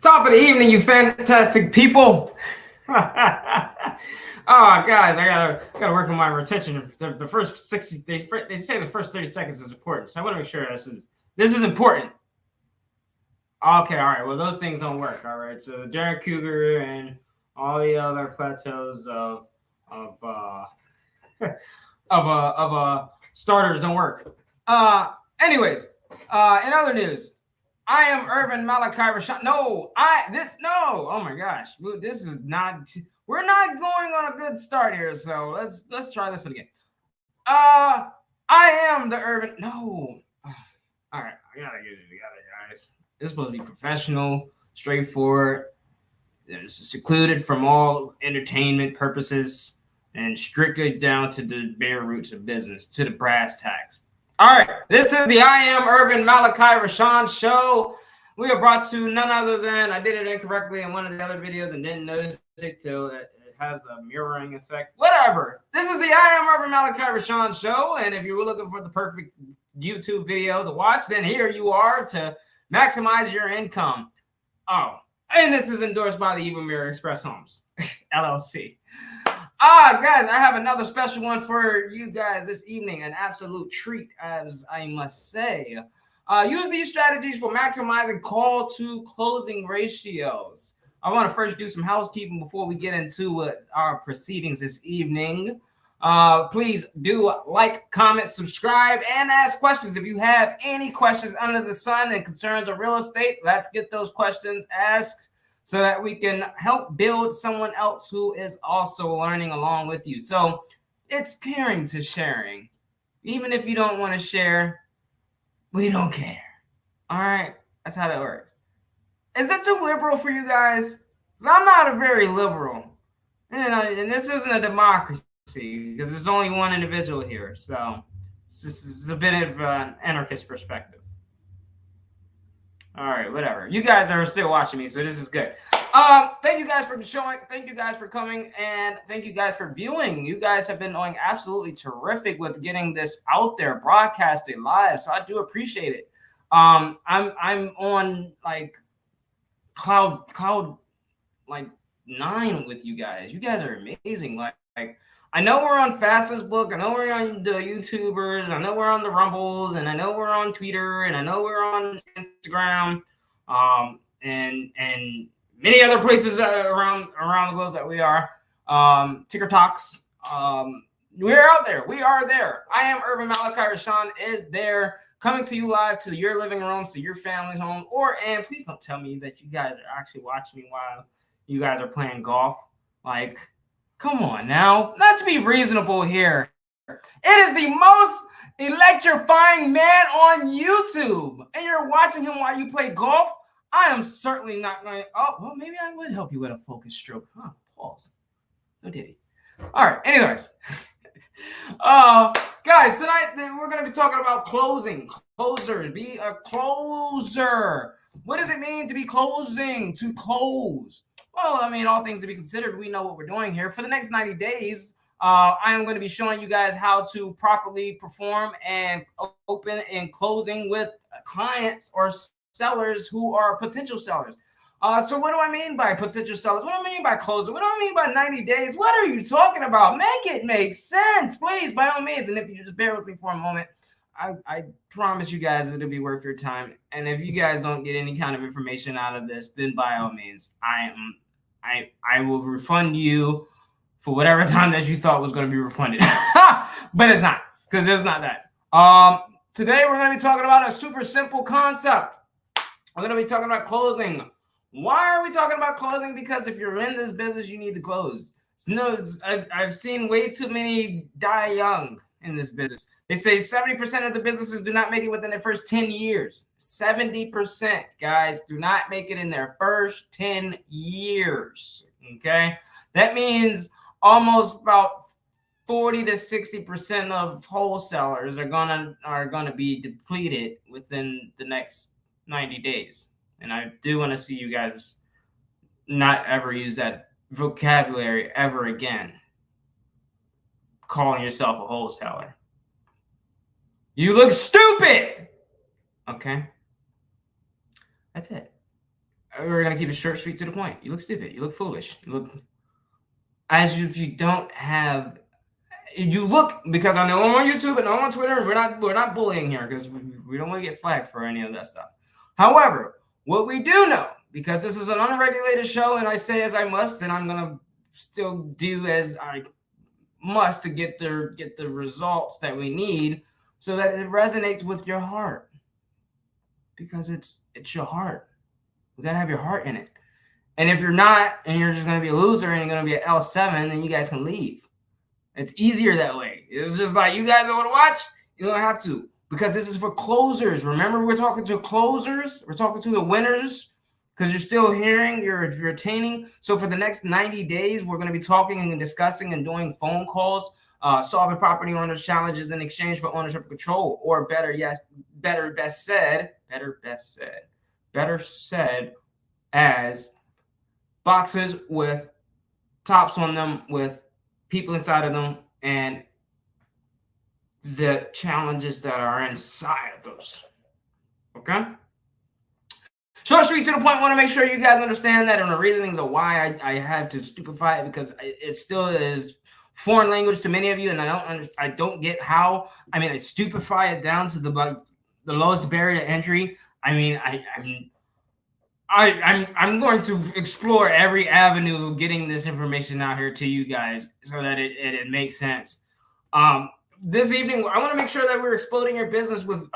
Top of the evening, you fantastic people. Guys, I gotta work on my retention. The first 60, they say the first 30 seconds is important, so I want to make sure this is important. Okay, all right. Well, those things don't work. All right. So Derek Cougar and all the other plateaus of starters don't work. Anyways, in other news, I am Irvin Malachi-RESEAN. No. Oh my gosh, this is not. We're not going on a good start here. So let's try this one again. I am the Irvin. No. All right, I gotta get it together, guys. This is supposed to be professional, straightforward, secluded from all entertainment purposes, and strictly down to the bare roots of business, to the brass tacks. All right, this is the I Am Irvin Malachi-RESEAN show. We are brought to none other than, I did it incorrectly in one of the other videos and didn't notice it till it has the mirroring effect. Whatever. This is the I Am Irvin Malachi-RESEAN show, and if you were looking for the perfect YouTube video to watch, then here you are to maximize your income. Oh, and this is endorsed by the Evil Mirror Express Homes, LLC. Guys, I have another special one for you guys this evening, an absolute treat, as I must say. Use these strategies for maximizing call to closing ratios. I want to first do some housekeeping before we get into our proceedings this evening. Please do like, comment, subscribe, and ask questions. If you have any questions under the sun and concerns of real estate, let's get those questions asked so that we can help build someone else who is also learning along with you. So it's caring to sharing. Even if you don't want to share, we don't care. All right? That's how that works. Is that too liberal for you guys? Because I'm not a very liberal. And this isn't a democracy because there's only one individual here. So this is a bit of an anarchist perspective. All right, whatever. You guys are still watching me, so this is good. Thank you guys for showing. Thank you guys for coming, and thank you guys for viewing. You guys have been doing absolutely terrific with getting this out there, broadcasted live. So I do appreciate it. I'm on like cloud like 9 with you guys. You guys are amazing. Like I know we're on Fastest Book. I know we're on the YouTubers. I know we're on the Rumbles, and I know we're on Twitter, and I know we're on Instagram, and many other places around the globe that we are. TikToks. We're out there. We are there. I Am Irvin Malachi-RESEAN is there, coming to you live to your living rooms, to your family's home, and please don't tell me that you guys are actually watching me while you guys are playing golf. Like, come on now. Let's be reasonable here. It is the most electrifying man on YouTube, and you're watching him while you play golf. I am certainly not going to. Oh, well, maybe I would help you with a focus stroke. Huh, pause. No diddy. All right, anyways. Guys, tonight we're going to be talking about closing. Closers. Be a closer. What does it mean to be closing? To close. Well, I mean, all things to be considered, we know what we're doing here. For the next 90 days, I am going to be showing you guys how to properly perform and open and closing with clients or sellers who are potential sellers. So what do I mean by potential sellers? What do I mean by closing? What do I mean by 90 days? What are you talking about? Make it make sense, please, by all means. And if you just bear with me for a moment, I promise you guys it'll be worth your time. And if you guys don't get any kind of information out of this, then by all means, I will refund you for whatever time that you thought was going to be refunded. But it's not, because it's not that. Today we're going to be talking about a super simple concept. We're going to be talking about closing. Why are we talking about closing? Because if you're in this business, you need to close. I've seen way too many die young in this business. They say 70% of the businesses do not make it within their first 10 years. 70%, guys, do not make it in their first 10 years. Okay? That means almost about 40 to 60% of wholesalers are gonna be depleted within the next 90 days. And I do want to see you guys not ever use that vocabulary ever again, calling yourself a wholesaler. You look stupid. Okay? That's it. we're gonna keep it short, sweet, to the point. You look stupid. You look foolish. You look as if you don't have. You look, because I know I'm on YouTube and I'm on Twitter, and we're not bullying here because we don't want to get flagged for any of that stuff. However, what we do know, because this is an unregulated show, and I say as I must, and I'm gonna still do as I must to get the results that we need, so that it resonates with your heart, because it's your heart. We gotta have your heart in it. And if you're not, and you're just gonna be a loser and you're gonna be an L7, then you guys can leave. It's easier that way. It's just like, you guys don't want to watch, you don't have to, because this is for closers. Remember, we're talking to closers. We're talking to the winners, because you're still hearing, you're retaining. So for the next 90 days, we're going to be talking and discussing and doing phone calls, solving property owners' challenges in exchange for ownership control, or better said as boxes with tops on them with people inside of them and the challenges that are inside of those. Okay? Short, sweet, to the point. I want to make sure you guys understand that, and the reasonings of why I had to stupefy it, because it still is foreign language to many of you, and I don't get how. I mean, I stupefy it down to the lowest barrier to entry. I mean, I'm going to explore every avenue of getting this information out here to you guys so that it makes sense. This evening, I want to make sure that we're exploding your business with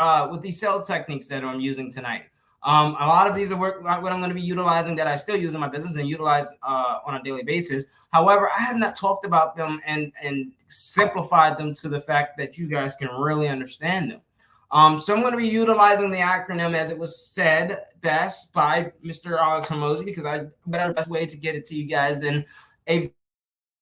these sales techniques that I'm using tonight. A lot of these are what I'm going to be utilizing, that I still use in my business and utilize on a daily basis. However, I have not talked about them and simplified them to the fact that you guys can really understand them. So I'm going to be utilizing the acronym as it was said best by Mr. Alex Hormozy, because I better best way to get it to you guys than a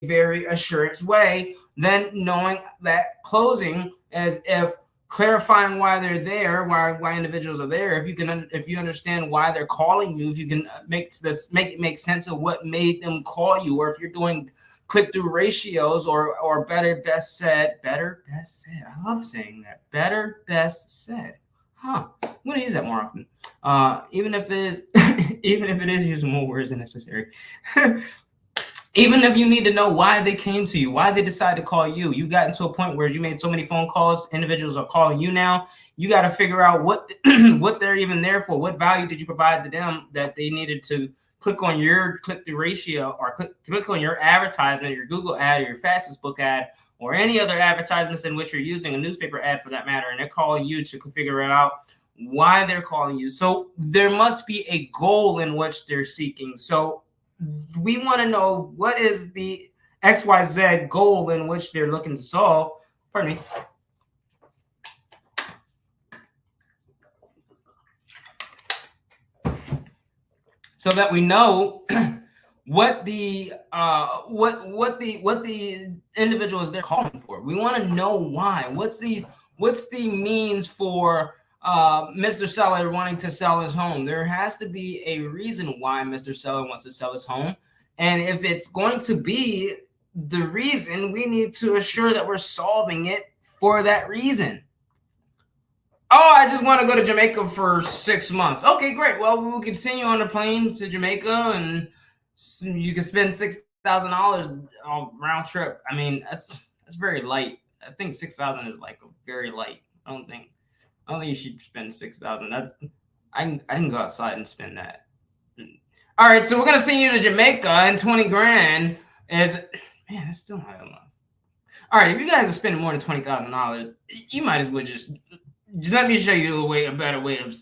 very assurance way, than knowing that closing as if clarifying why they're there, why individuals are there. If you understand why they're calling you, if you can make it make sense of what made them call you, or if you're doing click-through ratios or better best said. I love saying that. Better best said. I'm gonna use that more often. Even if it is using more words than necessary. Even if you need to know why they came to you, why they decided to call you. You've gotten to a point where you made so many phone calls, individuals are calling you now. You got to figure out what they're even there for. What value did you provide to them that they needed to click on your click-through ratio, or click on your advertisement, your Google ad, or your Facebook ad, or any other advertisements in which you're using, a newspaper ad for that matter, and they're calling you to figure it out why they're calling you. So there must be a goal in which they're seeking. So we want to know, what is the XYZ goal in which they're looking to solve. Pardon me. So that we know what the individual is they're calling for. We want to know why. What's the means for Mr. Seller wanting to sell his home? There has to be a reason why Mr. Seller wants to sell his home. And if it's going to be the reason, we need to assure that we're solving it for that reason. Oh, I just want to go to Jamaica for 6 months. Okay, great. Well, we'll continue on the plane to Jamaica, and you can spend $6,000 on round trip. I mean, that's very light. I think 6,000 is like a very light. I don't think you should spend 6,000. I can go outside and spend that. All right, so we're gonna send you to Jamaica, and 20 grand is, man, that's still not enough. All right, if you guys are spending more than $20,000, you might as well just let me show you a better way of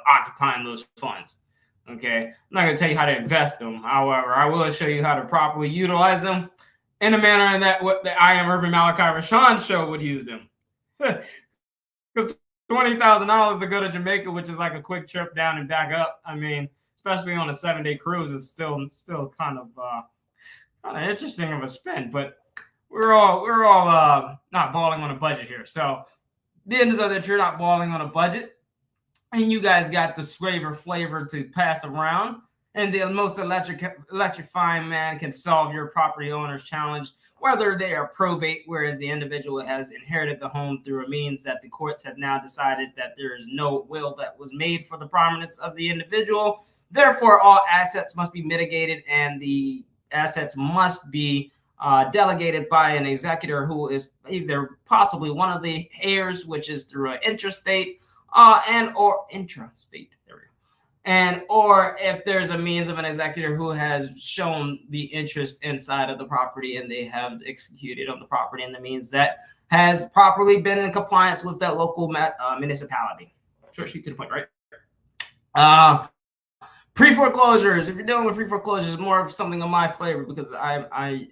occupying those funds. Okay, I'm not gonna tell you how to invest them. However, I will show you how to properly utilize them in a manner that what the I Am Urban Malachi-RESEAN show would use them. Because $20,000 to go to Jamaica, which is like a quick trip down and back up. I mean, especially on a 7-day cruise, is still kind of interesting of a spend. But we're all not balling on a budget here. So the end is that you're not balling on a budget, and you guys got the flavor to pass around. And the most electrifying man can solve your property owner's challenge, whether they are probate, whereas the individual has inherited the home through a means that the courts have now decided that there is no will that was made for the prominence of the individual. Therefore, all assets must be mitigated, and the assets must be delegated by an executor who is either possibly one of the heirs, which is through an intrastate and or intrastate. There we go. And or if there's a means of an executor who has shown the interest inside of the property and they have executed on the property in the means that has properly been in compliance with that local municipality. Short, sweet, to the point, right? Pre-foreclosures. If you're dealing with pre-foreclosures, it's more of something of my flavor because I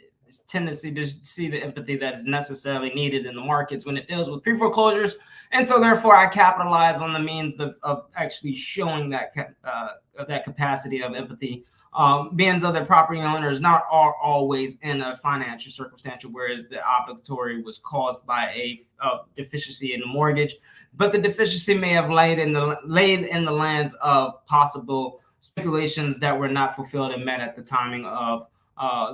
tendency to see the empathy that is necessarily needed in the markets when it deals with pre-foreclosures. And so therefore I capitalize on the means of actually showing that capacity of empathy. Being that the property owners not are always in a financial circumstantial, whereas the obligatory was caused by a deficiency in the mortgage, but the deficiency may have laid in the lands of possible stipulations that were not fulfilled and met at the timing of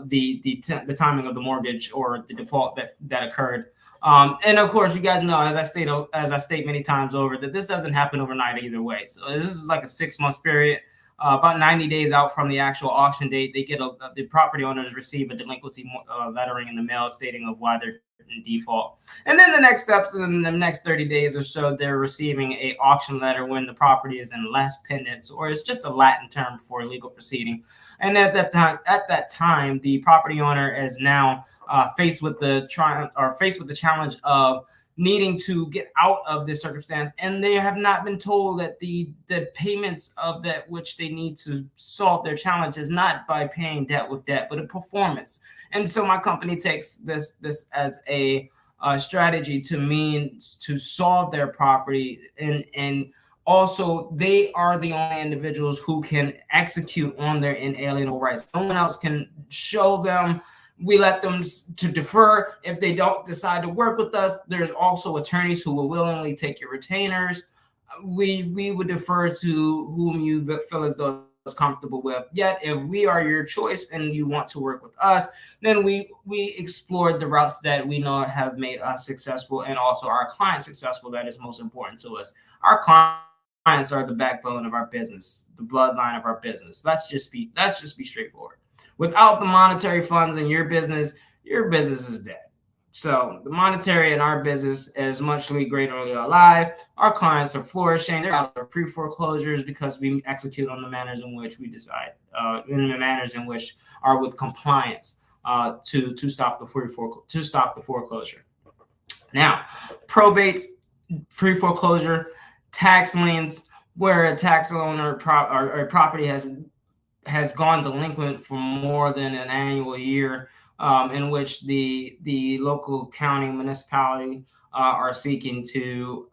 the timing of the mortgage or the default that occurred. And of course, you guys know, as I state many times over, that this doesn't happen overnight either way. So this is like a 6-month period. About 90 days out from the actual auction date, they get the property owners receive a delinquency lettering in the mail stating of why they're in default. And then the next steps in the next 30 days or so, they're receiving a auction letter when the property is in less pendants, or it's just a Latin term for legal proceeding. And at that time, the property owner is now faced with the challenge of needing to get out of this circumstance, and they have not been told that the payments of that which they need to solve their challenge is not by paying debt with debt, but a performance. And so my company takes this as a strategy to solve their property, and also they are the only individuals who can execute on their inalienable rights. No one else can show them. We let them to defer. If they don't decide to work with us, there's also attorneys who will willingly take your retainers. We would defer to whom you feel as though is comfortable with. Yet, if we are your choice and you want to work with us, then we explored the routes that we know have made us successful and also our clients successful. That is most important to us. Our clients are the backbone of our business, the bloodline of our business. Let's just be straightforward. Without the monetary funds in your business is dead. So the monetary in our business is muchly greatly alive. Our clients are flourishing. They're out of pre-foreclosures because we execute on the manners in which we decide, in the manners in which are with compliance to stop the foreclosure. Now, probates, pre-foreclosure, tax liens, where a tax owner or property has gone delinquent for more than an annual year, in which the local county municipality are seeking to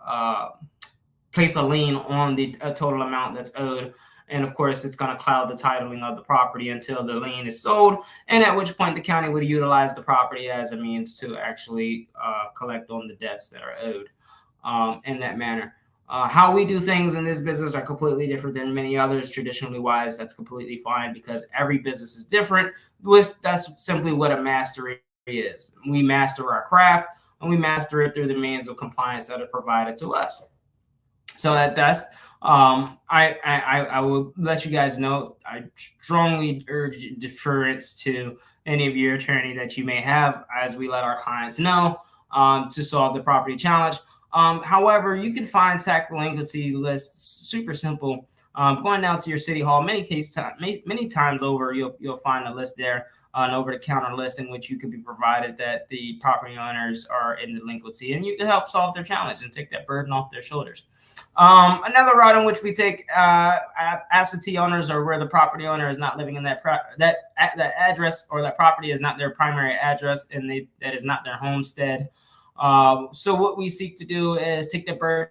place a lien on the total amount that's owed. And of course, it's going to cloud the titling of the property until the lien is sold, and at which point the county would utilize the property as a means to actually collect on the debts that are owed in that manner. How we do things in this business are completely different than many others. Traditionally wise, that's completely fine because every business is different. That's simply what a mastery is. We master our craft, and we master it through the means of compliance that are provided to us. So that's I will let you guys know. I strongly urge deference to any of your attorney that you may have, as we let our clients know to solve the property challenge. However, you can find tax delinquency lists super simple. Going down to your city hall, many times over, you'll find a list there, an over-the-counter list in which you can be provided that the property owners are in delinquency, and you can help solve their challenge and take that burden off their shoulders. Another route in which we take absentee owners, or where the property owner is not living in that address, or that property is not their primary address and that is not their homestead. So what we seek to do is take the burden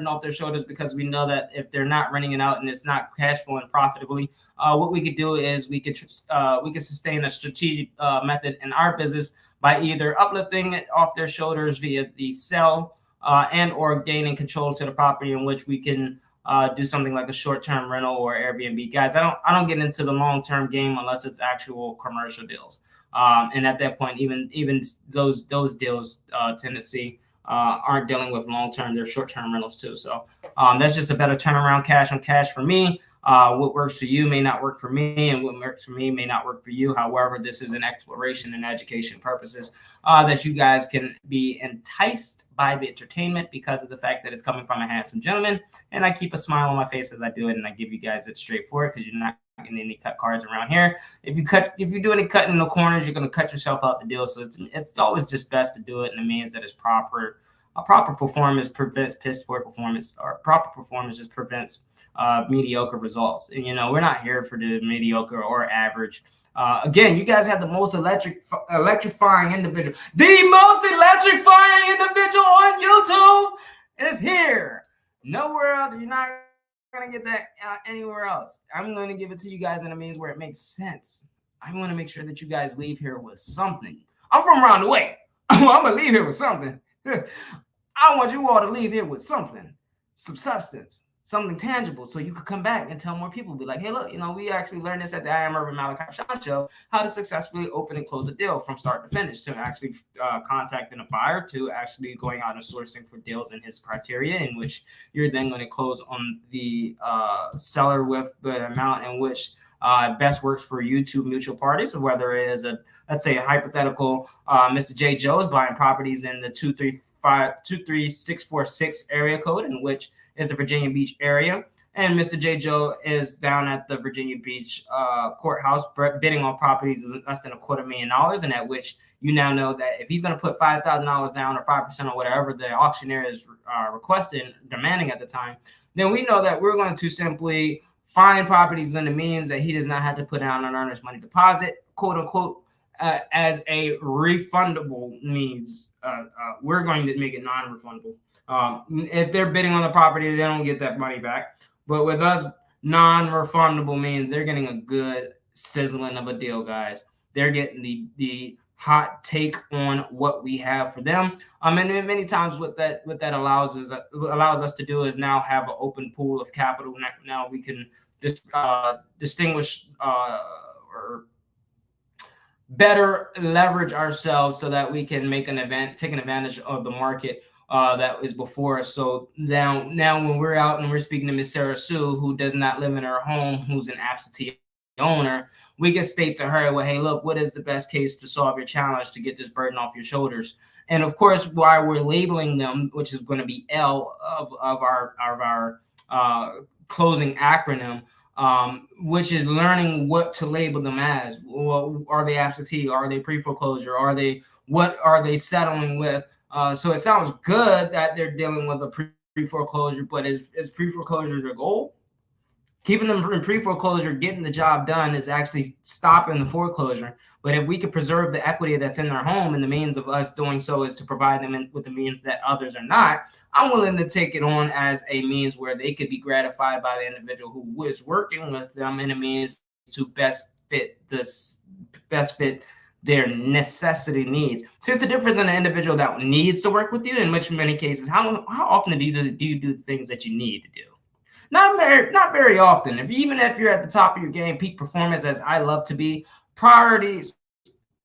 off their shoulders, because we know that if they're not renting it out and it's not cash flowing profitably, what we could do is we could sustain a strategic method in our business by either uplifting it off their shoulders via the sell and or gaining control to the property, in which we can do something like a short-term rental or Airbnb. Guys, I don't get into the long-term game unless it's actual commercial deals. And at that point, even those deals tendency aren't dealing with long-term, they're short-term rentals too. So that's just a better turnaround cash on cash for me. What works for you may not work for me, and what works for me may not work for you. However, this is an exploration and education purposes that you guys can be enticed by the entertainment because of the fact that it's coming from a handsome gentleman. And I keep a smile on my face as I do it, and I give you guys it straightforward because you're not getting any cut cards around here. If you do any cutting in the corners, you're going to cut yourself out the deal. So it's always just best to do it in a means that is proper. A proper performance prevents piss poor performance, or proper performance just prevents mediocre results. And, we're not here for the mediocre or average. Again, you guys have the most electrifying individual. The most electrifying individual on YouTube is here. Nowhere else. You're not going to get that anywhere else. I'm going to give it to you guys in a means where it makes sense. I want to make sure that you guys leave here with something. I'm from around the way. I'm going to leave here with something. I want you all to leave here with something, some substance, something tangible, so you could come back and tell more people. Be like, hey, look, we actually learned this at the I Am Urban Malachi-RESEAN show, how to successfully open and close a deal from start to finish, to actually contacting a buyer, to actually going out and sourcing for deals in his criteria, in which you're then going to close on the seller with the amount in which best works for you two mutual parties. So whether it is let's say a hypothetical, Mr. J. Joe is buying properties in the 23646 area code, in which is the Virginia Beach area, and Mr. J. Joe is down at the Virginia Beach courthouse bidding on properties less than $250,000, and at which you now know that if he's going to put $5,000 down, or 5%, or whatever the auctioneer is requesting, demanding at the time, then we know that we're going to simply find properties in the means that he does not have to put down an earnest money deposit, quote unquote, as a refundable means. We're going to make it non-refundable. If they're bidding on the property, they don't get that money back. But with us, non-refundable means they're getting a good sizzling of a deal, guys. They're getting the hot take on what we have for them. And many times what that allows us to do is now have an open pool of capital. Now we can distinguish or better leverage ourselves so that we can take an advantage of the market that is before us. So now when we're out and we're speaking to Miss Sarah Sue, who does not live in her home, who's an absentee owner, we can state to her, well, hey, look, what is the best case to solve your challenge, to get this burden off your shoulders? And of course, while we're labeling them, which is going to be L of our closing acronym, which is learning what to label them as. Well, are they absentee? Are they pre-foreclosure? What are they settling with? So it sounds good that they're dealing with a pre-foreclosure, but is pre-foreclosure their goal? Keeping them in pre-foreclosure, getting the job done, is actually stopping the foreclosure. But if we could preserve the equity that's in their home, and the means of us doing so is to provide them with the means that others are not, I'm willing to take it on as a means where they could be gratified by the individual who is working with them in a means to best fit their necessity needs. So it's the difference in an individual that needs to work with you, in which many cases, how often do you do the things that you need to do? Not very often. Even if you're at the top of your game, peak performance, as I love to be, priorities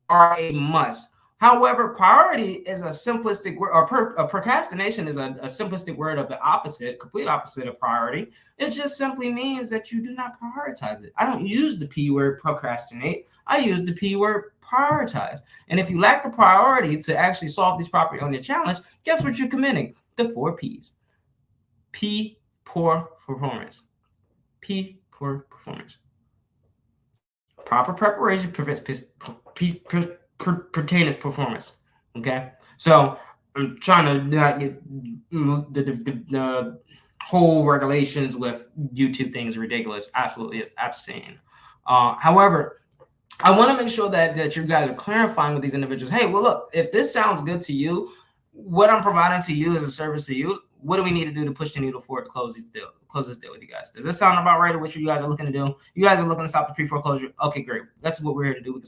are a must. However, priority is a simplistic word, or procrastination is a simplistic word of the opposite, complete opposite of priority. It just simply means that you do not prioritize it. I don't use the P word procrastinate. I use the P word prioritize. And if you lack the priority to actually solve this property on your challenge, guess what you're committing? The 4 Ps. P, poor performance. P, poor performance. Proper preparation prevents pertains performance. Okay, so I'm trying to not get the whole regulations with YouTube things ridiculous, absolutely obscene. However, I want to make sure that you guys are clarifying with these individuals. Hey, well, look, if this sounds good to you, what I'm providing to you is a service to you. What do we need to do to push the needle forward to close this deal with you guys? Does this sound about right, or what you guys are looking to do? You guys are looking to stop the pre-foreclosure. Okay, great. That's what we're here to do.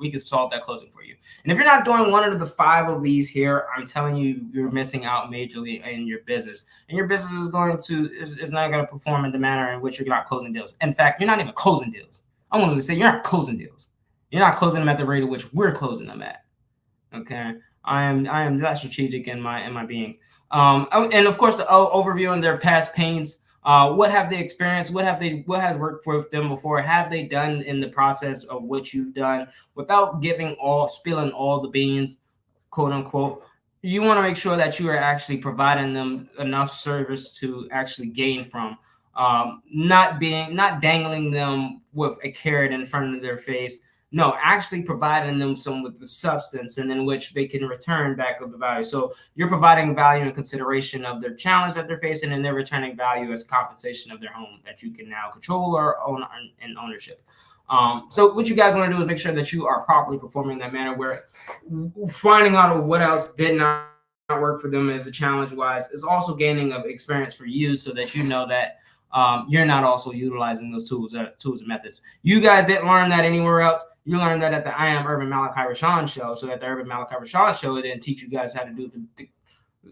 We can solve that closing for you. And if you're not doing one of the 5 of these here, I'm telling you, you're missing out majorly in your business. And your business is not going to perform in the manner in which you're not closing deals. In fact, you're not even closing deals. I wanted to say you're not closing deals. You're not closing them at the rate at which we're closing them at. Okay, I am that strategic in my beings. And of course, the overview on their past pains What have they experienced? What has worked for them before? Have they done in the process of what you've done without spilling all the beans, quote unquote? You want to make sure that you are actually providing them enough service to actually gain from, not dangling them with a carrot in front of their face. No, actually providing them some with the substance, and in which they can return back of the value. So you're providing value and consideration of their challenge that they're facing, and they're returning value as compensation of their home that you can now control or own in ownership. So what you guys want to do is make sure that you are properly performing in that manner, where finding out what else did not work for them as a challenge wise is also gaining of experience for you, so that you know that you're not also utilizing those tools and methods. You guys didn't learn that anywhere else. You learned that at the I Am Urban Malachi-RESEAN show. So at the Urban Malachi-RESEAN show, it didn't teach you guys how to do the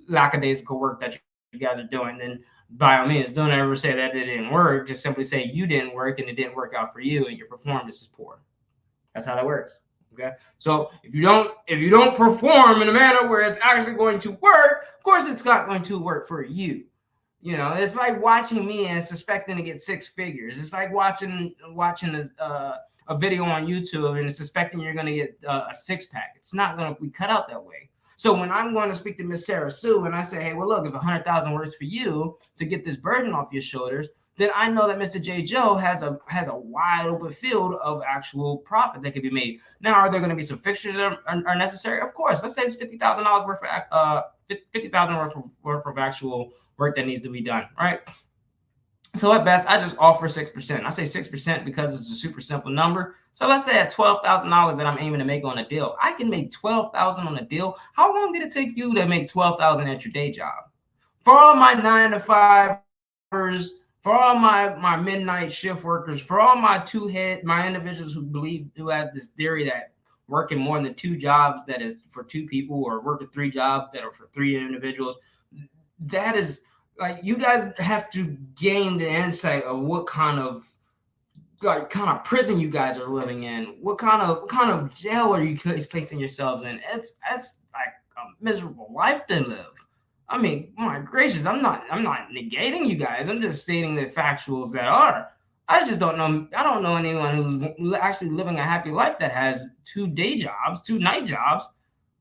lackadaisical work that you guys are doing. Then by all means, don't ever say that it didn't work. Just simply say you didn't work and it didn't work out for you and your performance is poor. That's how that works. Okay. So if you don't perform in a manner where it's actually going to work, of course it's not going to work for you. You know, it's like watching me and suspecting to get six figures. It's like watching a video on YouTube and suspecting you're going to get a six pack. It's not going to be cut out that way. So when I'm going to speak to Miss Sarah Sue and I say, hey, well, look, if 100,000 works for you to get this burden off your shoulders, then I know that Mr. J. Joe has a wide open field of actual profit that can be made. Now, are there going to be some fixtures that are necessary? Of course. Let's say it's $50,000 worth of $50,000 worth of actual work that needs to be done, right? So at best, I just offer 6%. I say 6% because it's a super simple number. So let's say at $12,000 that I'm aiming to make on a deal, I can make $12,000 on a deal. How long did it take you to make $12,000 at your day job? For all my 9-to-5ers, for all my midnight shift workers, for all my individuals who have this theory that working more than 2 jobs that is for 2 people, or working 3 jobs that are for 3 individuals, that is like, you guys have to gain the insight of what kind of prison you guys are living in. What kind of jail are you placing yourselves in? That's like a miserable life to live. I mean, my gracious, I'm not negating you guys. I'm just stating the factuals that are. I just don't know. I don't know anyone who's actually living a happy life that has 2 day jobs, 2 night jobs,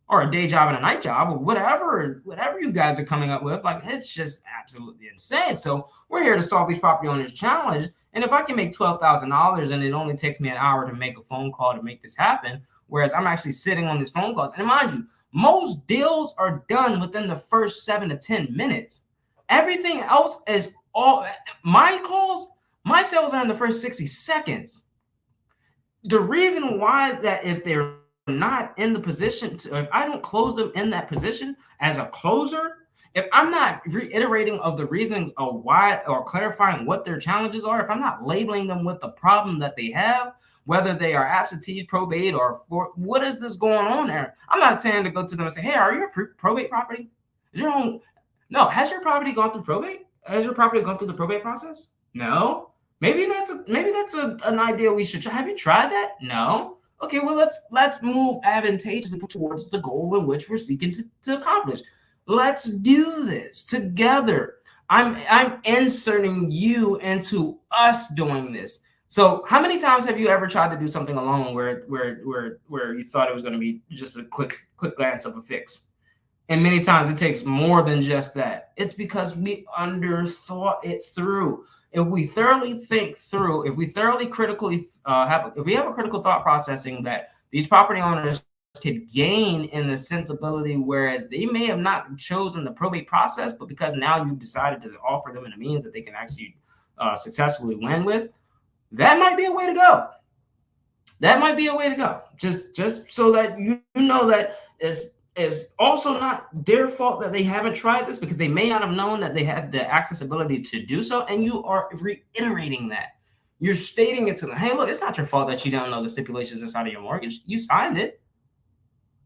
or a day job and a night job, or whatever you guys are coming up with. Like, it's just absolutely insane. So we're here to solve these property owners' challenge. And if I can make $12,000 and it only takes me an hour to make a phone call to make this happen, whereas I'm actually sitting on these phone calls, and mind you, most deals are done within the first 7 to 10 minutes. Everything else is all my sales are in the first 60 seconds. The reason why that, if they're not in the position if I don't close them in that position as a closer, if I'm not reiterating of the reasons of why, or clarifying what their challenges are, if I'm not labeling them with the problem that they have, whether they are absentees, probate, or what is this going on there? I'm not saying to go to them and say, hey, are you a probate property? Is your home? No. Has your property gone through probate? Has your property gone through the probate process? No. Maybe that's an idea we should try. Have you tried that? No. Okay, well, let's move advantageously towards the goal in which we're seeking to accomplish. Let's do this together. I'm inserting you into us doing this. So how many times have you ever tried to do something alone where you thought it was going to be just a quick glance of a fix? And many times it takes more than just that. It's because we underthought it through. If we thoroughly think through, if we thoroughly critically if we have a critical thought processing that these property owners could gain in the sensibility, whereas they may have not chosen the probate process, but because now you've decided to offer them in a means that they can actually successfully win with, that might be a way to go. That might be a way to go. Just so that you know that it's also not their fault that they haven't tried this, because they may not have known that they had the accessibility to do so. And you are reiterating that. You're stating it to them. Hey, look, it's not your fault that you don't know the stipulations inside of your mortgage. You signed it.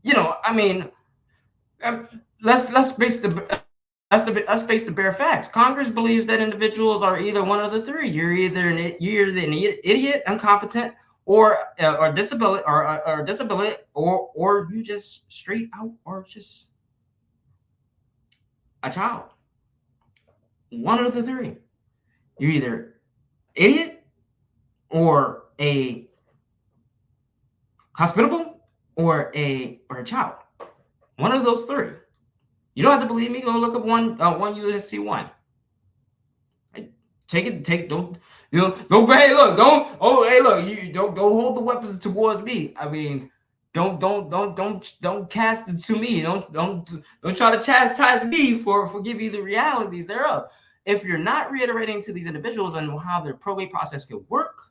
You know, I mean, let's face the bare facts. Congress believes that individuals are either one of the 3. You're either an idiot, incompetent, or disability, or you just straight out, or just a child. One of the 3. You're either idiot or a hospitable or a child. One of those three. You don't have to believe me. Go look up one USC one. Don't hey look, you don't hold the weapons towards me. I mean, don't cast it to me. Don't try to chastise me for giving you the realities thereof. If you're not reiterating to these individuals on how their probate process could work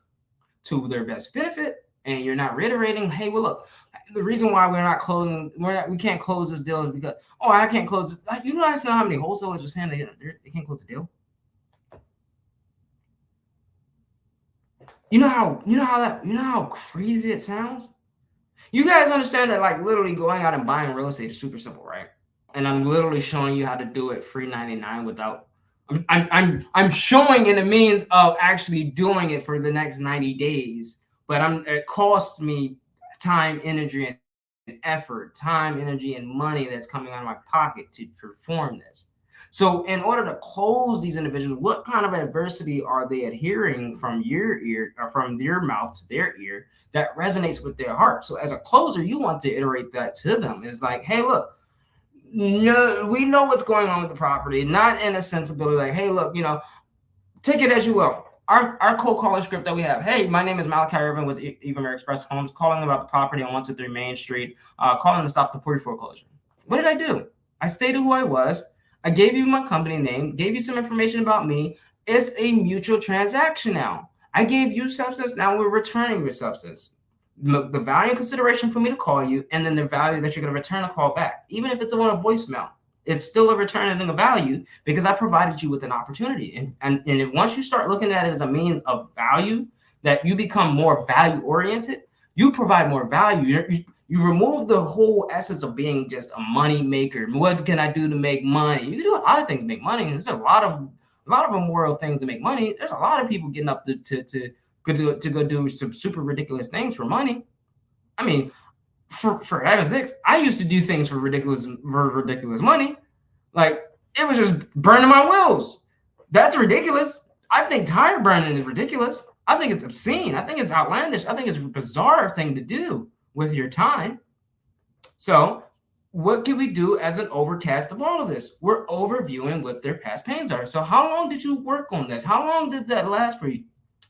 to their best benefit, and you're not reiterating, hey, well, look, the reason why we can't close this deal is because, I can't close it. You guys know how many wholesalers are saying they can't close the deal? You know how crazy it sounds? You guys understand that, like, literally going out and buying real estate is super simple, right? And I'm literally showing you how to do it free 99 without. I'm showing in the means of actually doing it for the next 90 days, but it costs me time, energy, and effort, time, energy, and money that's coming out of my pocket to perform this. So in order to close these individuals, what kind of adversity are they adhering from your ear or from your mouth to their ear that resonates with their heart? So as a closer, you want to iterate that to them. It's like, hey, look, no, we know what's going on with the property, not in a sensibility like, hey, look, take it as you will. Our cold calling script that we have. Hey, my name is Malachi-RESEAN with Even Express Homes, calling about the property on 123 Main Street, calling to stop the pre-foreclosure. What did I do? I stated who I was. I gave you my company name, gave you some information about me. It's a mutual transaction now. I gave you substance. Now we're returning your substance. The value and consideration for me to call you, and then the value that you're going to return a call back. Even if it's on a voicemail, it's still a return and a value because I provided you with an opportunity. And if once you start looking at it as a means of value, that you become more value oriented, you provide more value. You remove the whole essence of being just a money maker. What can I do to make money? You can do a lot of things to make money. There's a lot of immoral things to make money. There's a lot of people getting up to go do some super ridiculous things for money. I mean, for heaven's sakes, I used to do things for ridiculous money. Like, it was just burning my wheels. That's ridiculous. I think tire burning is ridiculous. I think it's obscene. I think it's outlandish. I think it's a bizarre thing to do with your time. So what can we do as an overcast of all of this? We're overviewing what their past pains are. So how long did you work on this? How long did that last for you?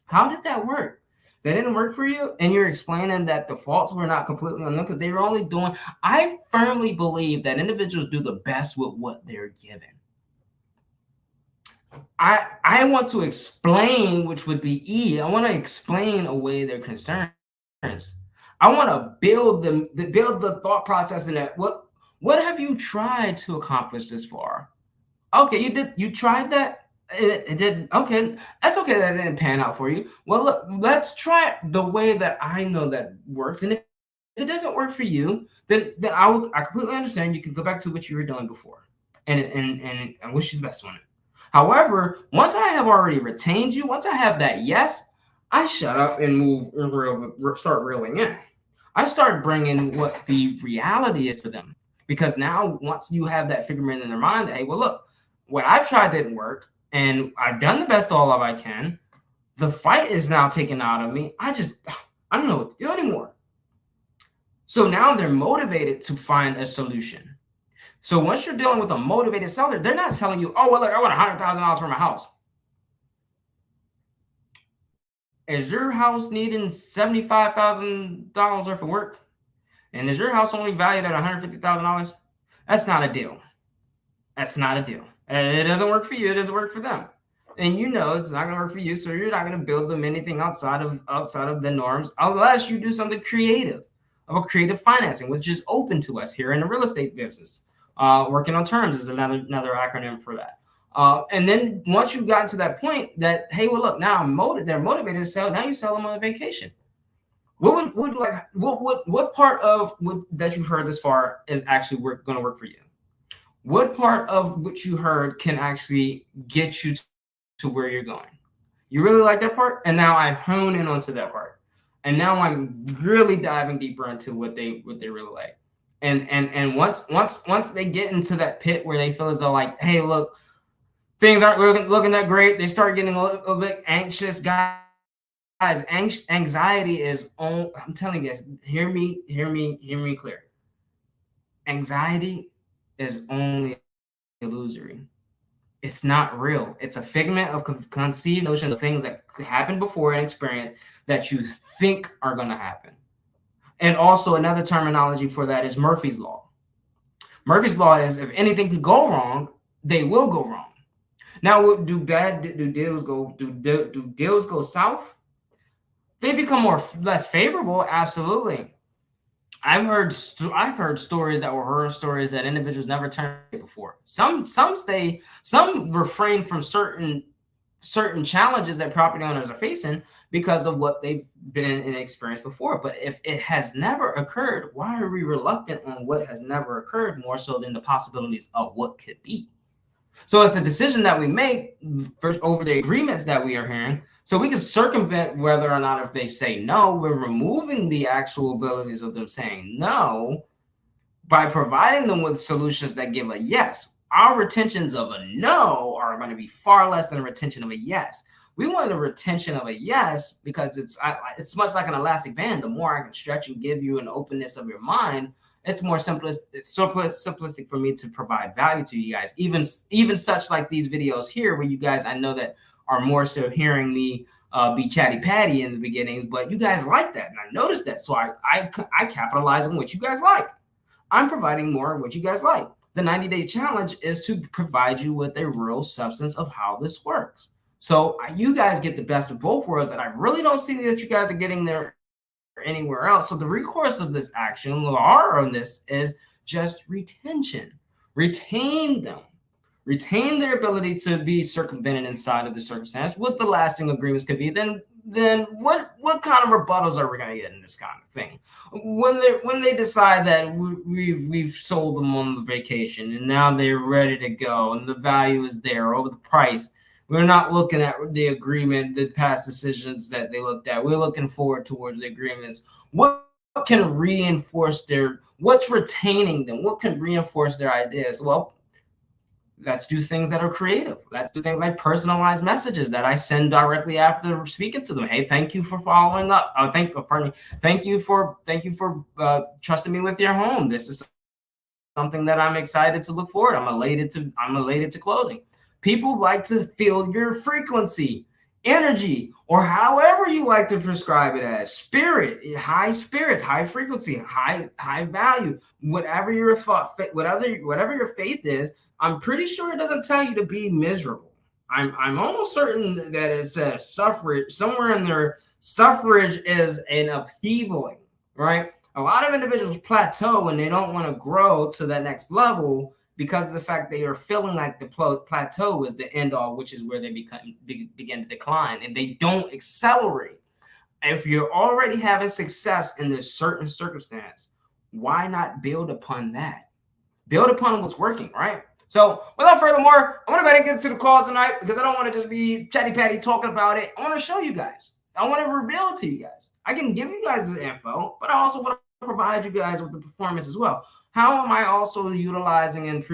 How did that work? That didn't work for you, and you're explaining that the faults were not completely on them because they were only doing. I firmly believe that individuals do the best with what they're given. I want to explain, which would be E. I want to explain away their concerns. I want to build the thought process in that. What have you tried to accomplish this far? Okay, you tried that. It didn't. Okay, that's okay that it didn't pan out for you. Well, look, let's try it the way that I know that works. And if it doesn't work for you, then I completely understand. You can go back to what you were doing before, and I wish you the best on it. However, once I have already retained you, once I have that yes, I shut up and start reeling in. I start bringing what the reality is for them, because now once you have that figment in their mind, hey, well, look, what I've tried didn't work. And I've done the best all of I can. The fight is now taken out of me. I don't know what to do anymore. So now they're motivated to find a solution. So once you're dealing with a motivated seller, they're not telling you, oh, well, look, I want $100,000 for my house. Is your house needing $75,000 worth of work? And is your house only valued at $150,000? That's not a deal. That's not a deal. And it doesn't work for you. It doesn't work for them. And it's not going to work for you. So you're not going to build them anything outside of the norms, unless you do something creative, of a creative financing, which is open to us here in the real estate business. Working on terms is another acronym for that. And then once you've gotten to that point that, hey, well, look, now they're motivated to sell. Now you sell them on a vacation. What part of what that you've heard this far is actually going to work for you? What part of what you heard can actually get you to where you're going? You really like that part? And now I hone in onto that part. And now I'm really diving deeper into what they really like. And once they get into that pit where they feel as though, like, hey, look, things aren't looking that great. They start getting a little bit anxious. Guys, anxiety is on. I'm telling you guys, hear me clear. Anxiety is only illusory. It's not real. It's a figment of conceived notions of things that happened before and experience that you think are going to happen. And also another terminology for that is Murphy's Law. Murphy's Law is if anything could go wrong, they will go wrong. Now, do deals go south? They become less favorable. Absolutely. I've heard stories that were horror stories that individuals never turned before. Some refrain from certain challenges that property owners are facing because of what they've been and experienced before. But if it has never occurred, why are we reluctant on what has never occurred more so than the possibilities of what could be? So it's a decision that we make over the agreements that we are hearing. So we can circumvent whether or not if they say no, we're removing the actual abilities of them saying no by providing them with solutions that give a yes. Our retentions of a no are going to be far less than a retention of a yes. We want a retention of a yes because it's much like an elastic band. The more I can stretch and give you an openness of your mind, it's more simplistic for me to provide value to you guys. Even such like these videos here, where you guys, I know that are more so hearing me be chatty patty in the beginning, but you guys like that, and I noticed that, so I capitalize on what you guys like. I'm providing more of what you guys like. The 90-day challenge is to provide you with a real substance of how this works. So you guys get the best of both worlds, and I really don't see that you guys are getting there anywhere else. So the recourse of this action, the R on this, is just retention. Retain them. Retain their ability to be circumvented inside of the circumstance. What the lasting agreements could be, then what kind of rebuttals are we going to get in this kind of thing? When they decide that we've sold them on the vacation and now they're ready to go and the value is there over the price. We're not looking at the agreement, the past decisions that they looked at. We're looking forward towards the agreements. What can reinforce what's retaining them? What can reinforce their ideas? Well, let's do things that are creative. Let's do things like personalized messages that I send directly after speaking to them. Hey, thank you for following up. Thank you for trusting me with your home. This is something that I'm excited to look forward. I'm elated to closing. People like to feel your frequency, energy, or however you like to prescribe it as. Spirit, high spirits, high frequency, high value. Whatever your thought, whatever your faith is, I'm pretty sure it doesn't tell you to be miserable. I'm almost certain that it says suffrage somewhere in there. Suffrage is an upheavaling, right? A lot of individuals plateau and they don't want to grow to that next level because of the fact they are feeling like the plateau is the end all, which is where they begin to decline, and they don't accelerate. If you're already having success in this certain circumstance, why not build upon that? Build upon what's working, right? So without further more, I'm going to go ahead and get into the calls tonight because I don't want to just be chatty patty talking about it. I want to show you guys. I want to reveal it to you guys. I can give you guys the info, but I also want to provide you guys with the performance as well. How am I also utilizing and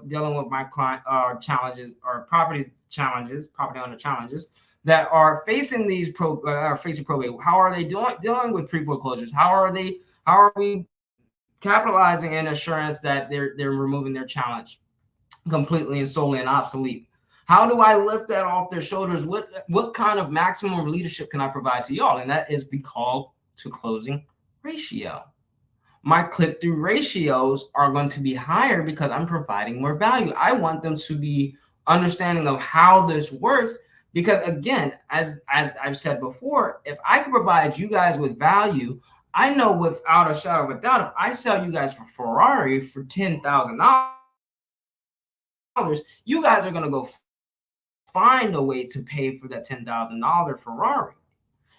dealing with my client challenges or property owner challenges that are facing these facing probate? How are they dealing with pre-foreclosures? How are we capitalizing in assurance that they're removing their challenge completely and solely and obsolete? How do I lift that off their shoulders? What kind of maximum leadership can I provide to y'all? And that is the call to closing ratio. My click-through ratios are going to be higher because I'm providing more value. I want them to be understanding of how this works because, again, as I've said before, if I can provide you guys with value, I know without a shadow of a doubt, if I sell you guys for Ferrari for $10,000, you guys are going to go find a way to pay for that $10,000 Ferrari.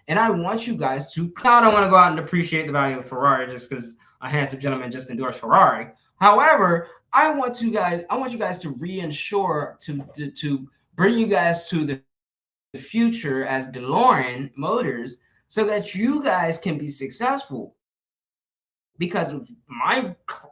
And I want you guys to, I don't want to go out and depreciate the value of Ferrari just because a handsome gentleman just endorsed Ferrari. However, I want you guys to reinsure to bring you guys to the future as DeLorean Motors so that you guys can be successful. Because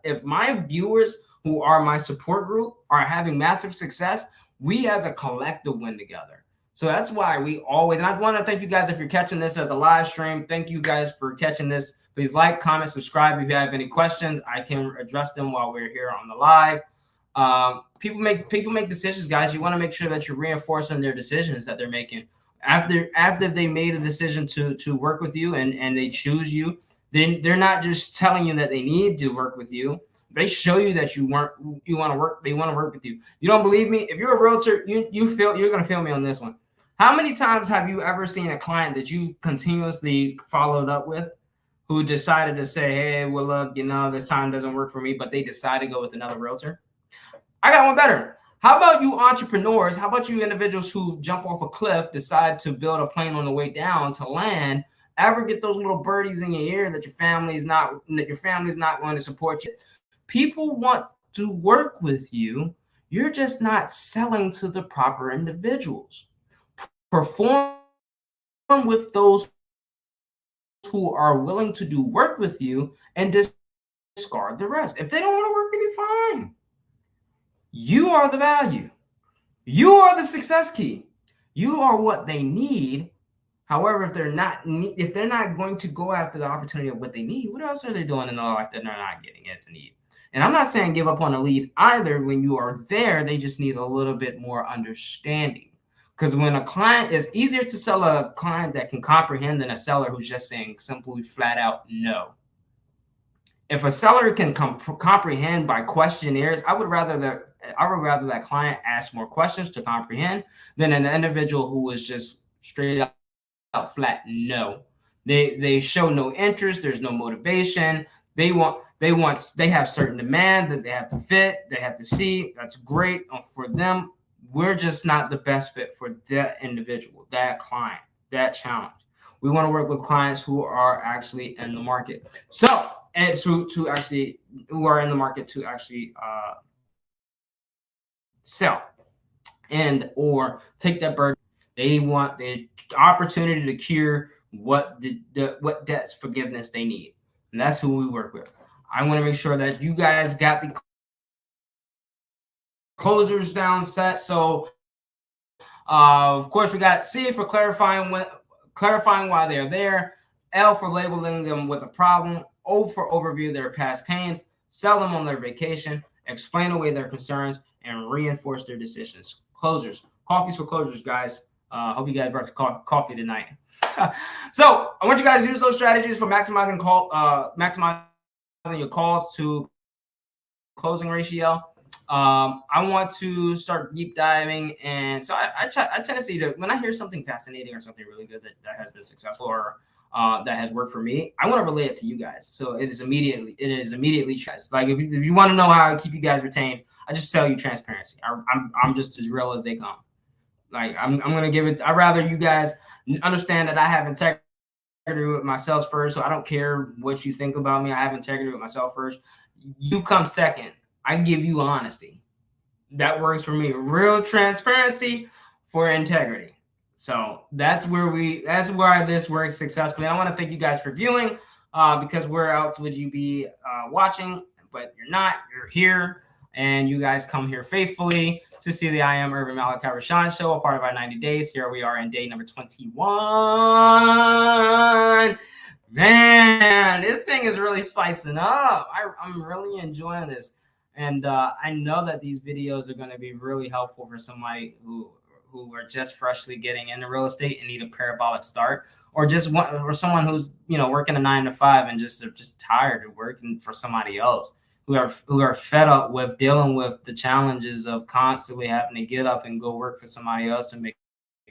if my viewers who are my support group are having massive success, we as a collective win together. So that's why we always, and I want to thank you guys if you're catching this as a live stream. Thank you guys for catching this. Please like, comment, subscribe. If you have any questions, I can address them while we're here on the live. People make decisions, guys. You want to make sure that you're reinforcing their decisions that they're making. After they made a decision to work with you and they choose you, then they're not just telling you that they need to work with you. They show you that you want to work. They want to work with you. You don't believe me? If you're a realtor, you feel you're gonna feel me on this one. How many times have you ever seen a client that you continuously followed up with, who decided to say, "Hey, well, look, this time doesn't work for me," but they decide to go with another realtor? I got one better. How about you entrepreneurs? How about you individuals who jump off a cliff, decide to build a plane on the way down to land? Ever get those little birdies in your ear that your family's not going to support you? People want to work with you. You're just not selling to the proper individuals. Perform with those who are willing to do work with you and discard the rest. If they don't want to work with you, fine. You are the value. You are the success key. You are what they need. However, if they're not going to go after the opportunity of what they need, what else are they doing in their life that they're not getting as a need? And I'm not saying give up on a lead either. When you are there, they just need a little bit more understanding. Because when a client, is easier to sell a client that can comprehend than a seller who's just saying simply flat out no. If a seller can comprehend by questionnaires, I would rather that client ask more questions to comprehend than an individual who is just straight out flat no. They show no interest. There's no motivation. They have certain demand that they have to fit. They have to see. That's great for them. We're just not the best fit for that individual, that client, that challenge. We want to work with clients who are actually in the market. So, and to actually, who are in the market to actually sell and or take that burden. They want the opportunity to cure what debts forgiveness they need, and that's who we work with. I want to make sure that you guys got the closers down set. So, of course, we got C for clarifying why they're there, L for labeling them with a problem, O for overview their past pains, sell them on their vacation, explain away their concerns, and reinforce their decisions. Closers. Coffees for closers, guys. Hope you guys brought coffee tonight. So I want you guys to use those strategies for maximizing your calls to closing ratio. I want to start deep diving, and so I tend to see that when I hear something fascinating or something really good that has been successful or that has worked for me, I want to relay it to you guys. So it is immediately like if you want to know how I keep you guys retained, I just tell you transparency. I'm just as real as they come. Like I'm gonna give it. I'd rather you guys understand that I have integrity with myself first. So I don't care what you think about me. I have integrity with myself first. You come second. I give you honesty. That works for me. Real transparency for integrity. So that's where this works successfully. I want to thank you guys for viewing, because where else would you be watching? But you're not. You're here, and you guys come here faithfully to see the I Am Urban Malachi-RESEAN show, a part of our 90 days. Here we are in day number 21. Man, this thing is really spicing up. I'm really enjoying this. And I know that these videos are going to be really helpful for somebody who are just freshly getting into real estate and need a parabolic start, or someone who's working a 9 to 5 and just tired of working for somebody else, who are fed up with dealing with the challenges of constantly having to get up and go work for somebody else to make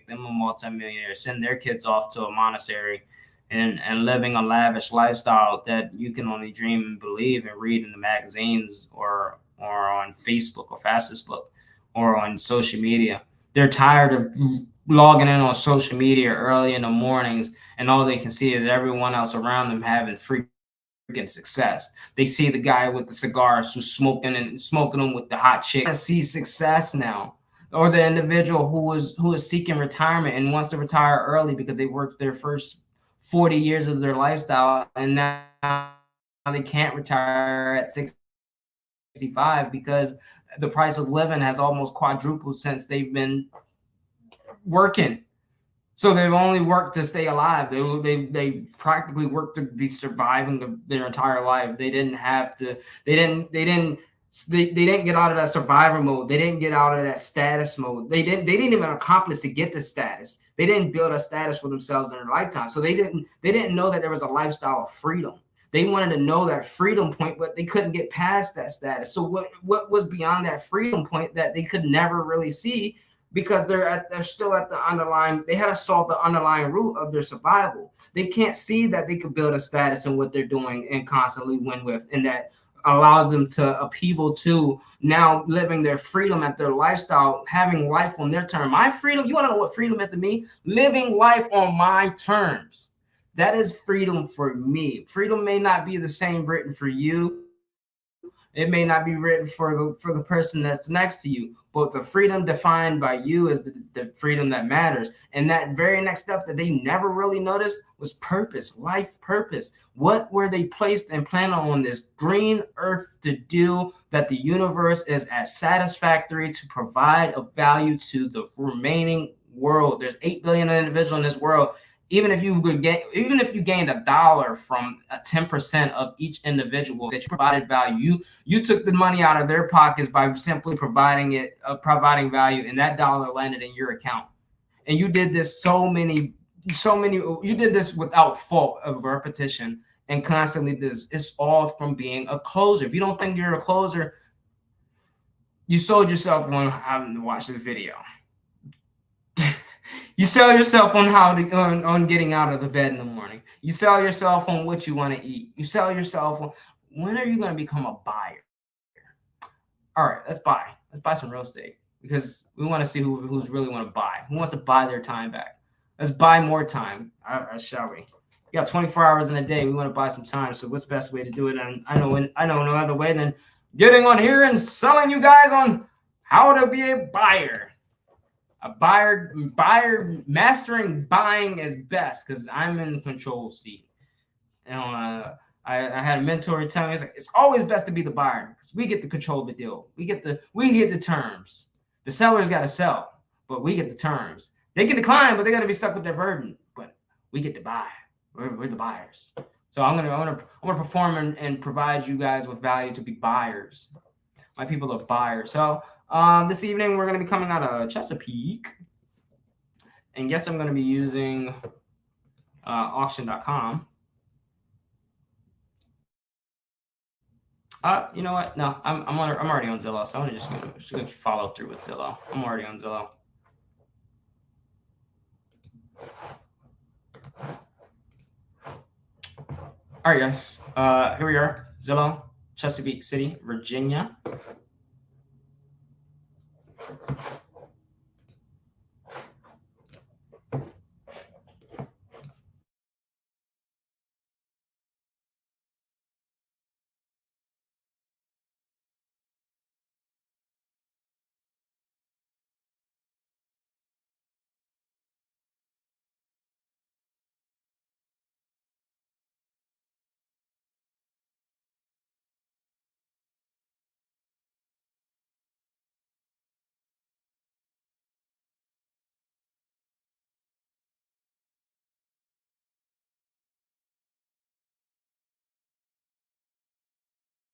them a multimillionaire, send their kids off to a monastery, and living a lavish lifestyle that you can only dream and believe and read in the magazines or on Facebook or Facebook or on social media. They're tired of logging in on social media early in the mornings, and all they can see is everyone else around them having freaking success. They see the guy with the cigars who's smoking them with the hot chick. I see success now. Or the individual who is seeking retirement and wants to retire early because they worked their first 40 years of their lifestyle, and now they can't retire at 65 because The price of living has almost quadrupled since they've been working. So they've only worked to stay alive. They practically worked to be surviving their entire life. They didn't have to. They didn't get out of that survivor mode. They didn't get out of that status mode. They didn't even accomplish to get the status. They didn't build a status for themselves in their lifetime. So they didn't know that there was a lifestyle of freedom. They wanted to know that freedom point, but they couldn't get past that status. So what was beyond that freedom point that they could never really see, because they're still at the underlying, they had to solve the underlying root of their survival. They can't see that they could build a status in what they're doing and constantly win with, and that allows them to upheaval to now living their freedom at their lifestyle, having life on their terms. My freedom, you want to know what freedom is to me? Living life on my terms. That is freedom for me. Freedom may not be the same written for you. It may not be written for the person that's next to you, but the freedom defined by you is the freedom that matters. And that very next step that they never really noticed was purpose, life purpose. What were they placed and planted on this green earth to do that the universe is as satisfactory to provide a value to the remaining world? There's 8 billion individuals in this world. Even if you gained $1 from 10% of each individual that you provided value, you took the money out of their pockets by simply providing value, and that dollar landed in your account. And you did this you did this without fault of repetition and constantly. It's all from being a closer. If you don't think you're a closer, you sold yourself on having to watch the video. You sell yourself on on getting out of the bed in the morning. You sell yourself on what you want to eat. You sell yourself on when are you going to become a buyer? All right, let's buy. Let's buy some real estate, because we want to see who's really want to buy. Who wants to buy their time back? Let's buy more time, shall we? We got 24 hours in a day. We want to buy some time. So what's the best way to do it? And I know no other way than getting on here and selling you guys on how to be a buyer. A buyer mastering buying is best, because I'm in the control seat. You know, I had a mentor tell me, it's always best to be the buyer, because we get to control the deal. We get the terms. The seller's got to sell, but we get the terms. They can decline, but they got to be stuck with their burden. But we get to buy. We're the buyers. So I'm gonna perform and provide you guys with value to be buyers. My people are buyers. So this evening we're going to be coming out of Chesapeake, and yes, I'm going to be using auction.com. You know what? No, I'm already on Zillow, so I'm just gonna follow through with Zillow. I'm already on Zillow. All right, guys. Here we are, Zillow, Chesapeake City, Virginia.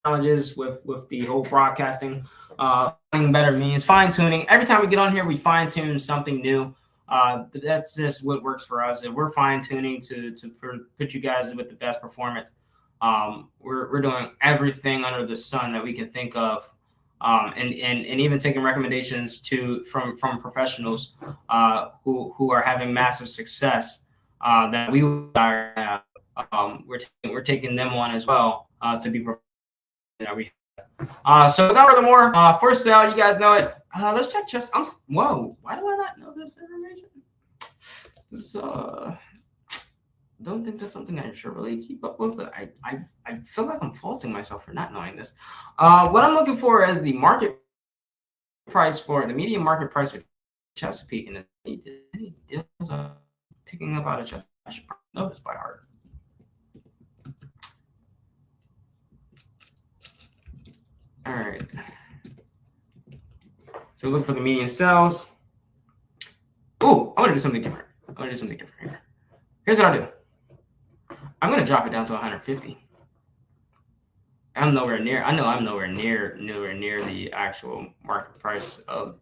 Challenges with the whole broadcasting, finding better means, fine tuning. Every time we get on here, we fine tune something new. That's just what works for us. If we're fine tuning to put you guys with the best performance, we're doing everything under the sun that we can think of, and even taking recommendations from professionals who are having massive success that we are. We're taking them on as well to be. So without further more, first sale, you guys know it. Let's check whoa, why do I not know this information? Don't think that's something I should really keep up with, but I feel like I'm faulting myself for not knowing this. What I'm looking for is the market price for the median market price for Chesapeake, and any deals picking up out of Chesapeake. I should know this by heart. All right. So look for the median sells. Oh, I want to do something different. Here. Here's what I'll do. I'm going to drop it down to 150. I'm nowhere near. I know I'm nowhere near the actual market price of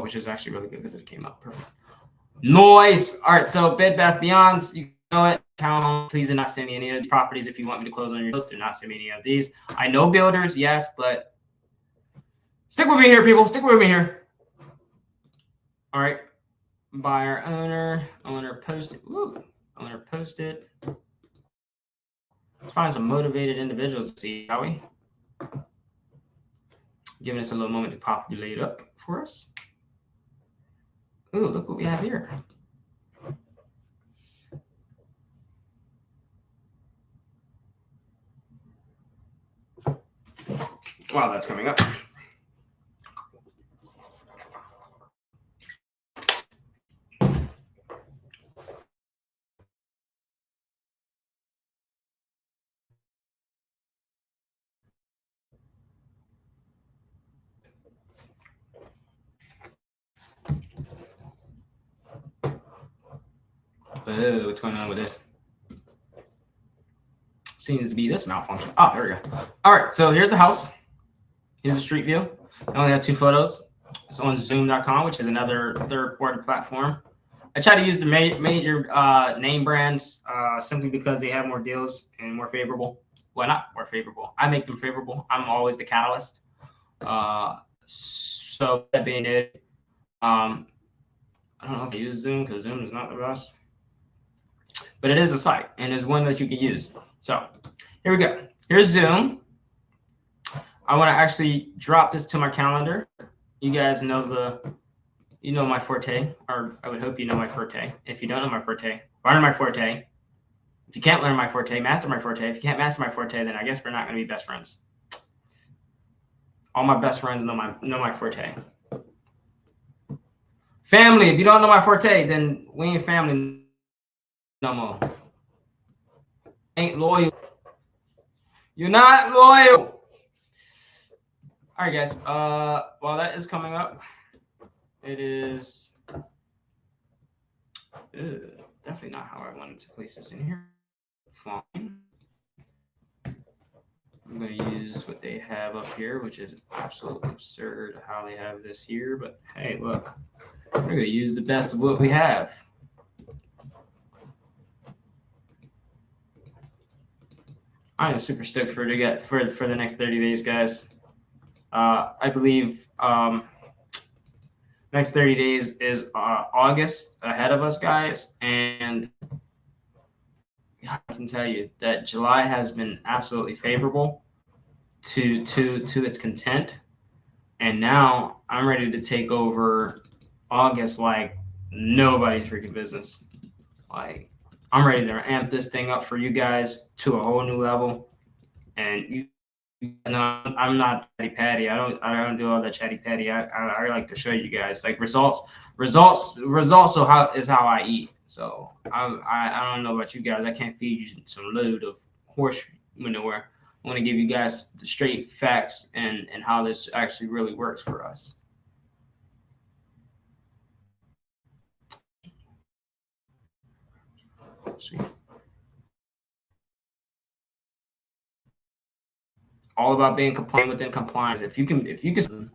which is actually really good because it came out perfect. Nice. All right. So Bed Bath Beyonds, you know it. Town home. Please do not send me any of the properties if you want me to close on your deals. Do not send me any of these. I know builders, yes, but stick with me here, people. Stick with me here. All right. Buyer, owner posted. Ooh, owner posted. Let's find some motivated individuals to see, shall we? Giving us a little moment to populate up for us. Ooh, look what we have here. Wow, that's coming up. Oh, what's going on with this? Seems to be this malfunction. Oh, there we go. All right, so here's the house. Here's the street view. I only have 2 photos. It's on Zoom.com, which is another third-party platform. I try to use the major name brands simply because they have more deals and more favorable. Well, not more favorable. I make them favorable. I'm always the catalyst. So that being it, I don't know if I use Zoom because Zoom is not the best. But it is a site, and it's one that you can use. So here we go. Here's Zoom. I want to actually drop this to my calendar. You guys know my forte, or I would hope you know my forte. If you don't know my forte, learn my forte. If you can't learn my forte, master my forte. If you can't master my forte, then I guess we're not going to be best friends. All my best friends know my forte. Family, if you don't know my forte, then we ain't family no more. Ain't loyal. You're not loyal. All right, guys. While that is coming up, it is definitely not how I wanted to place this in here. Fine. I'm going to use what they have up here, which is absolutely absurd how they have this here. But hey, look, we're going to use the best of what we have. I am super stoked for the next 30 days, guys. I believe next 30 days is August ahead of us, guys, and I can tell you that July has been absolutely favorable to its content, and now I'm ready to take over August like nobody's freaking business. Like, I'm ready to amp this thing up for you guys to a whole new level. And you know, I'm not chatty patty. I don't do all that chatty patty. I like to show you guys like results. So how I eat. So I don't know about you guys. I can't feed you some load of horse manure. I want to give you guys the straight facts and how this actually really works for us. Sweet. All about being compliant within compliance. If you can.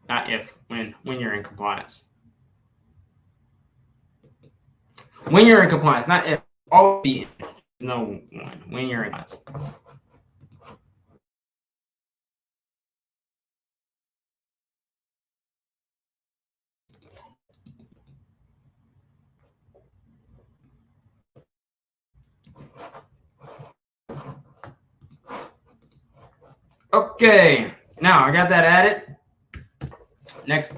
Not if, when you're in compliance. When you're in compliance, not if. Always be in. No one. When you're in compliance. Okay, now I got that added. Next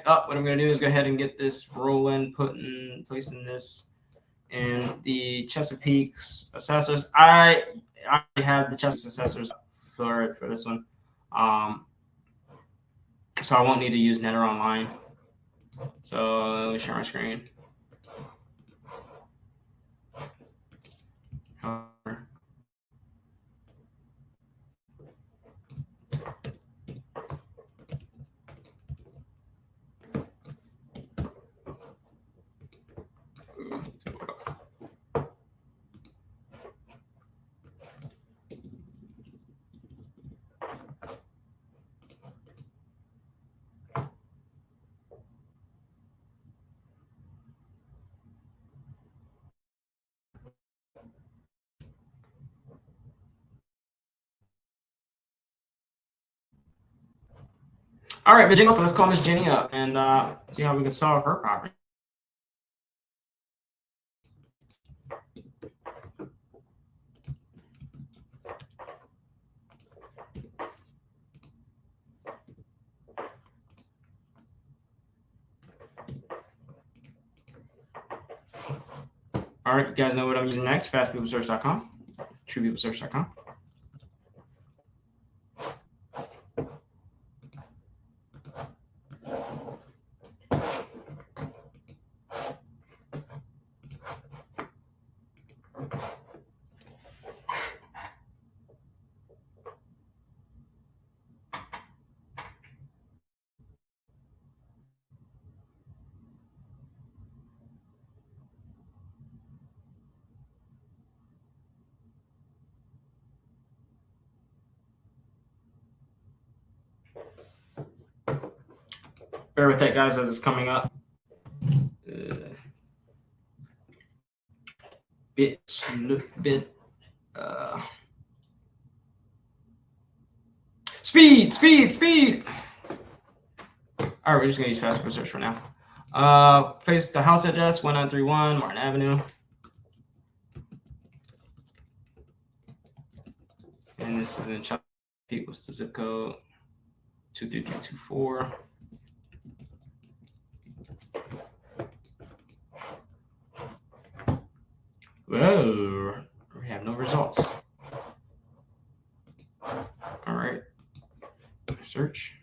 up, what I'm going to do is go ahead and get this rolling, placing this in the Chesapeake's assessors. I have the Chesapeake assessors for this one, so I won't need to use Netter Online. So let me share my screen. All right, Miss Jenny, so let's call Miss Jenny up and see how we can solve her problem. All right, you guys know what I'm using next, fastpeoplesearch.com, truepeoplesearch.com. Bear with that, guys, as it's coming up. Bit. Speed. All right, we're just gonna use fast search for now. Place the house address 1931 Martin Avenue, and this is in Chesapeake. What's the zip code? 23324. Whoa, we have no results. All right, search.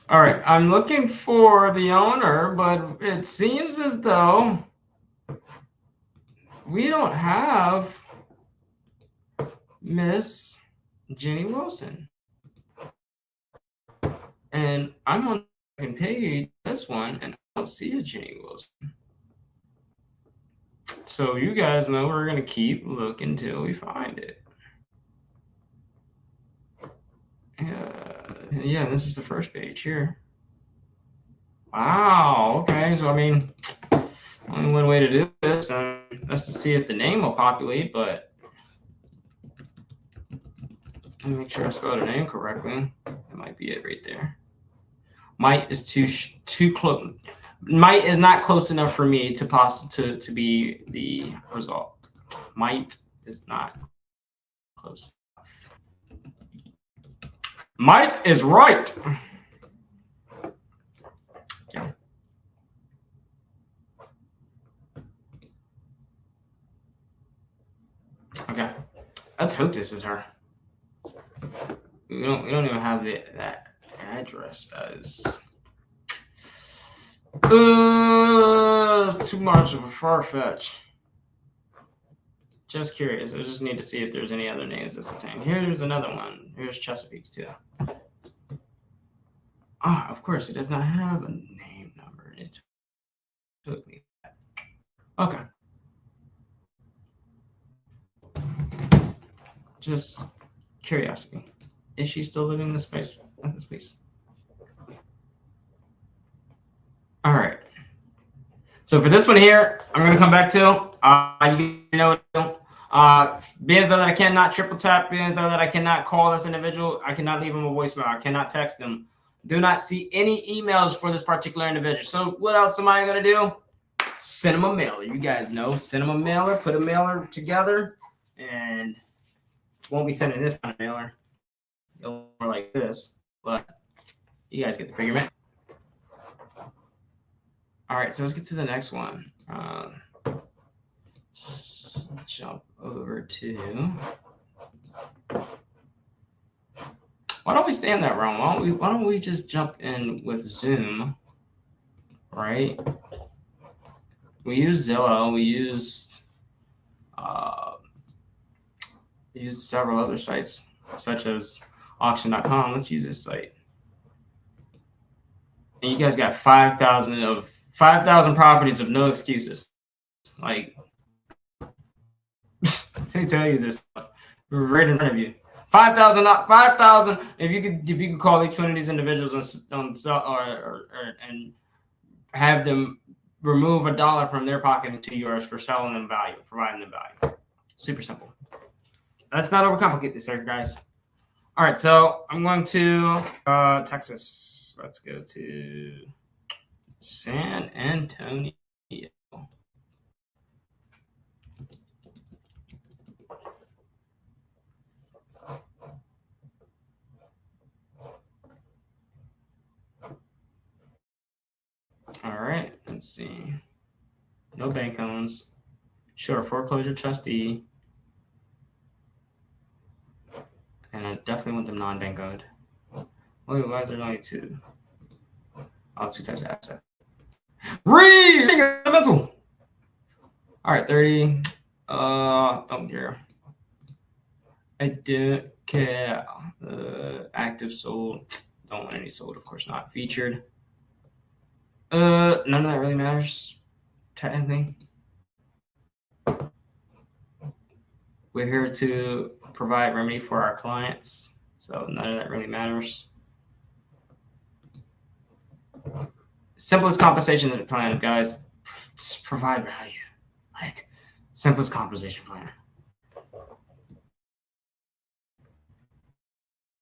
All right, I'm looking for the owner, but it seems as though we don't have Miss Jenny Wilson. And I'm on the second page, this one, and I don't see a Jenny Wilson. So you guys know we're going to keep looking till we find it. Yeah, this is the first page here. Wow, okay, so I mean, only one way to do this, that's to see if the name will populate, but let me make sure I spelled her name correctly. That might be it right there. Might is too close. Might is not close enough for me to be the result. Might is not close enough. Might is right. Yeah. Okay. Let's hope this is her. We don't even have that address as. It's too much of a far fetch. Just curious. I just need to see if there's any other names that's the same. Here's another one. Here's Chesapeake too. Ah, of course, it does not have a name number. It took me. Okay. Just curiosity. Is she still living in this place? At this place? All right. So for this one here, I'm going to come back to, being that I cannot triple tap, being that I cannot call this individual, I cannot leave him a voicemail, I cannot text them. Do not see any emails for this particular individual. So what else am I going to do? Send them a mailer. You guys know, send them a mailer, put a mailer together, and won't be sending this kind of mailer. It'll more like this, but you guys get the figure, man. All right, so let's get to the next one. Jump over to. Why don't we stay in that realm? Why don't we just jump in with Zoom? Right. We use Zillow. We used several other sites such as auction.com. Let's use this site. And you guys got 5,000 properties of no excuses. Like, let me tell you this right in front of you. 5,000. If you could call each one of these individuals and have them remove $1 from their pocket into yours for selling them value, providing them value. Super simple. Let's not overcomplicate this here, guys. All right, so I'm going to Texas. Let's go to San Antonio. All right, let's see. No bank loans. Sure, foreclosure trustee. And I definitely want them non-bank owned. Wait, why is there only two? Oh, two types of asset. Mental. All right, 30. Don't care. I don't care. Active sold. Don't want any sold, of course not. Featured. None of that really matters, technically. We're here to provide remedy for our clients, so none of that really matters. Simplest compensation plan, guys. Just provide value. Like, simplest compensation plan.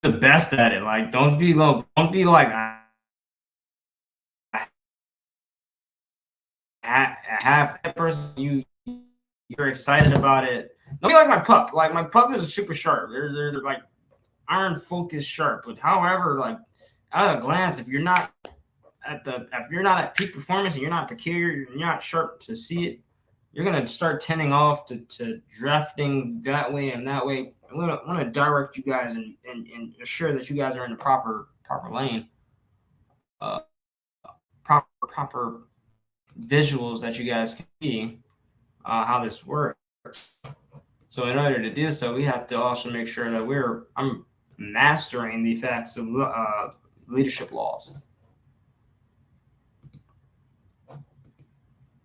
The best at it. Like, don't be low. Don't be like half that person. You're excited about it. Don't be like my pup. Like, my pup is super sharp. They're like iron focused sharp. But however, like at a glance, if you're not at peak performance and you're not peculiar, you're not sharp to see it, you're gonna start tending off to drafting that way and that way. I want to direct you guys and assure that you guys are in the proper lane. Proper visuals that you guys can see how this works. So in order to do so, we have to also make sure that I'm mastering the effects of leadership laws.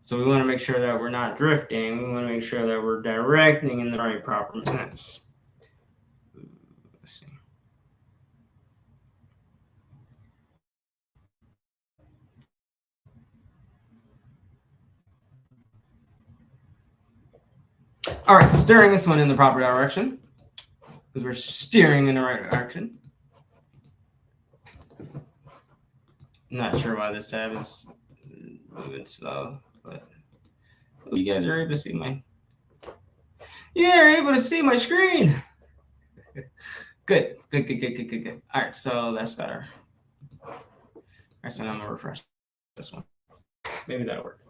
So we want to make sure that we're not drifting. We want to make sure that we're directing in the right proper sense. Let's see. All right, steering this one in the proper direction, because we're steering in the right direction. I'm not sure why this tab is moving slow, but you guys are able to see you're able to see my screen. Good. All right, so that's better. All right, so now I'm gonna refresh this one. Maybe that'll work.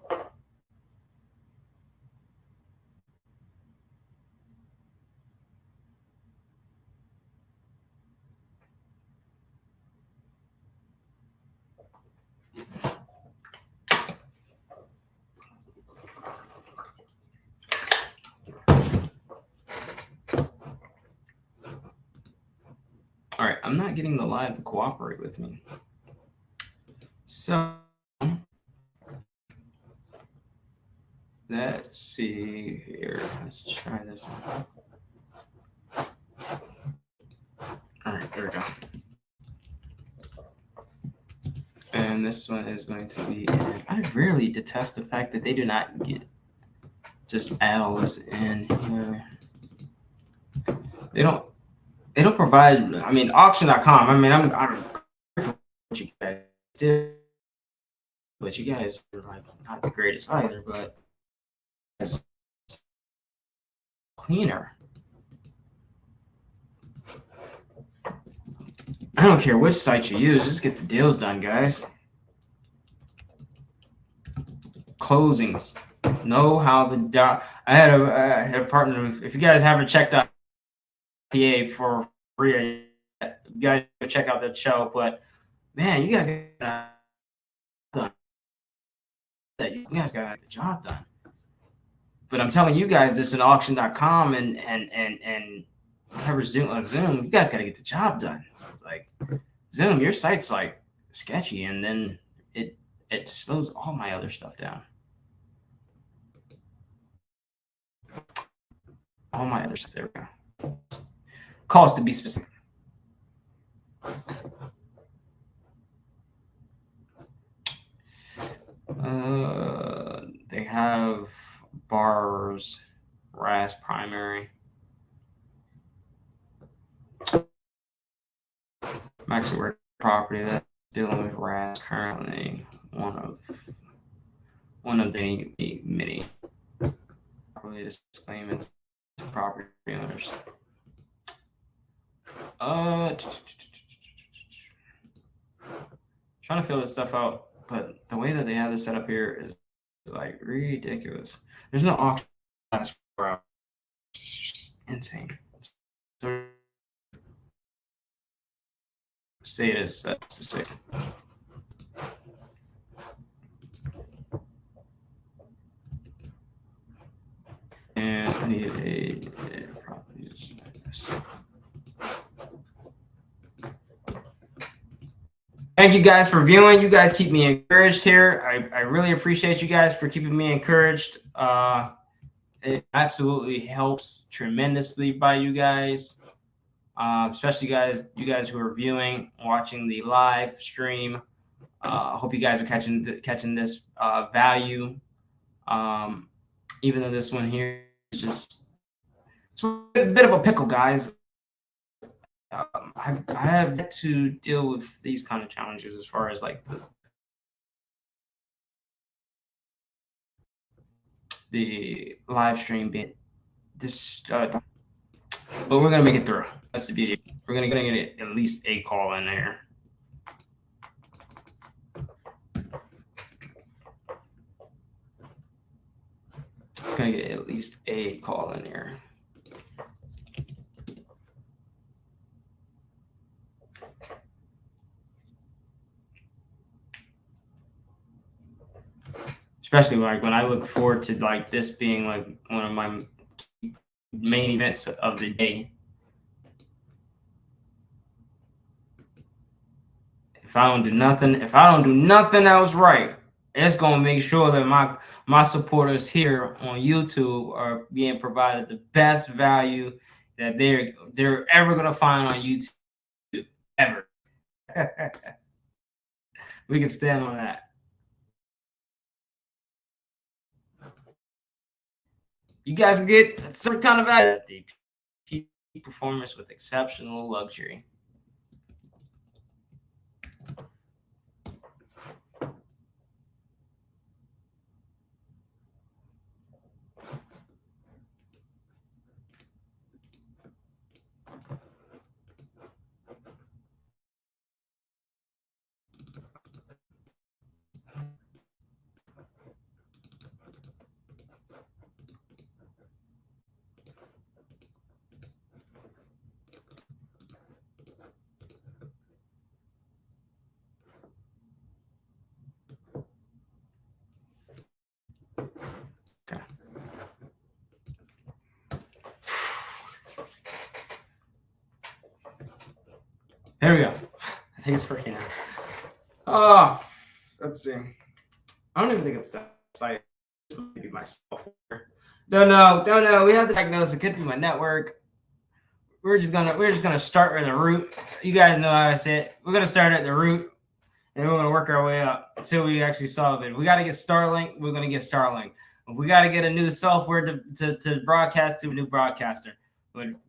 I'm not getting the live to cooperate with me. So let's see here. Let's try this one. All right, there we go. And this one is going to be. I really detest the fact that they do not just add all this in here. They don't provide. I mean, auction.com. I mean, I'm grateful for what you guys do, but you guys are like not the greatest either. But it's cleaner. I don't care which site you use, just get the deals done, guys. Closings. Know how the I had a partner. If you guys haven't checked out PA for free, you guys go check out that show. But man, you guys got done. You guys got the job done. But I'm telling you guys this in auction.com and whatever Zoom, you guys got to get the job done. Like Zoom, your site's like sketchy, and then it slows all my other stuff down. All my other stuff. There we go. Cost to be specific. They have bars, RAS primary. I'm actually working property that's dealing with RAS currently. One of the many probably disclaimants to property owners. Trying to fill this stuff out, but the way that they have this set up here is like ridiculous. There's no auction for insane. So say it is set to 6. And I need a properties like this. Thank you guys for viewing. You guys keep me encouraged here. I really appreciate you guys for keeping me encouraged. It absolutely helps tremendously by you guys, especially you guys who are viewing, watching the live stream. I hope you guys are catching this value. Even though this one here is just it's a bit of a pickle, guys. I have yet to deal with these kind of challenges as far as like the live stream being this, but we're gonna make it through. That's the beauty. We're gonna get at least a call in there. Gonna get at least a call in there. Especially like when I look forward to like this being like one of my main events of the day. If I don't do nothing else right, it's gonna make sure that my supporters here on YouTube are being provided the best value that they're ever gonna find on YouTube ever. We can stand on that. You guys get some kind of value. The performance with exceptional luxury. There we go. I think it's working now. Let's see. I don't even think it's that site. Maybe my software. Don't know. We have to diagnose. It could be my network. We're just gonna start with the root. You guys know how I say it. We're gonna start at the root, and we're gonna work our way up until we actually solve it. We got to get Starlink. We're gonna get Starlink. We got to get a new software to broadcast to a new broadcaster.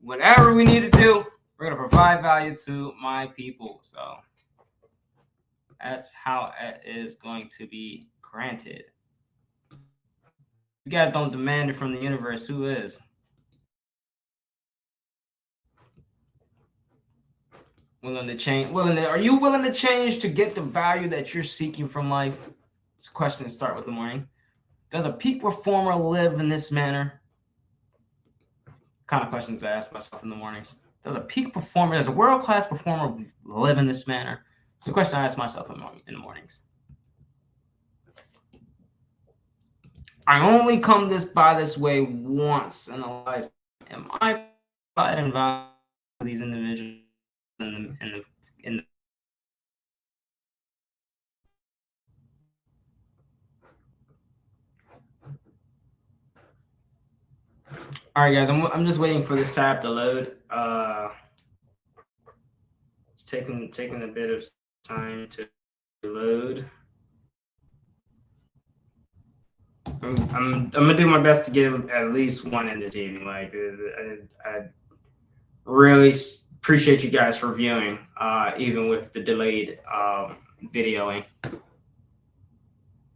Whatever we need to do, we're gonna provide value to my people. So that's how it is going to be granted. You guys don't demand it from the universe. Who is? Willing to change? Are you willing to change to get the value that you're seeking from life? It's a question to start with the morning. Does a peak performer live in this manner? Kind of questions I ask myself in the mornings. Does a world-class performer live in this manner? It's a question I ask myself in the mornings. I only come by this way once in a life. Am I providing value to these individuals in the All right, guys, I'm just waiting for this tab to load. It's taking a bit of time to load. I'm gonna do my best to get at least one in this evening. Like, I really appreciate you guys for viewing, even with the delayed videoing.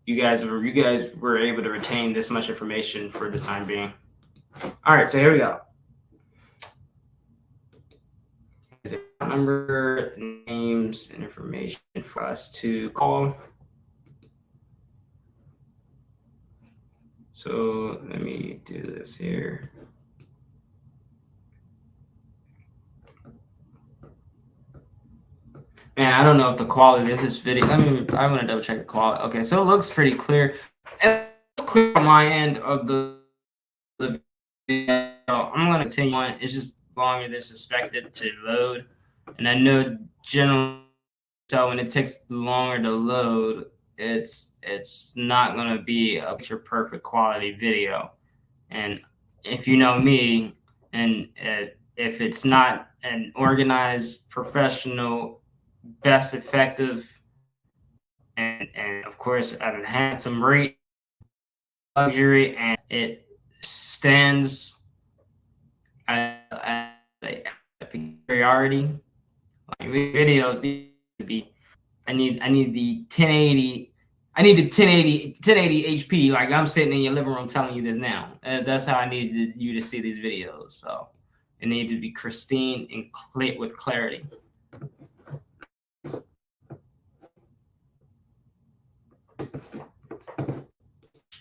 You guys were able to retain this much information for the time being. All right, so here we go. Number, names, and information for us to call. So let me do this here. Man, I don't know if the quality of this video. I want to double check the quality. Okay, so it looks pretty clear. It's clear on my end of the video. I'm going to continue on. It's just longer than suspected to load, and I know generally, so when it takes longer to load, it's not going to be a picture perfect quality video. And if you know me, and if it's not an organized, professional, best effective, and of course at a handsome rate, luxury, and it stands as a priority, like videos need to be, I need the 1080, I need the 1080 HP. Like, I'm sitting in your living room telling you this now. That's how I need you to see these videos. So it needs to be pristine and clear with clarity.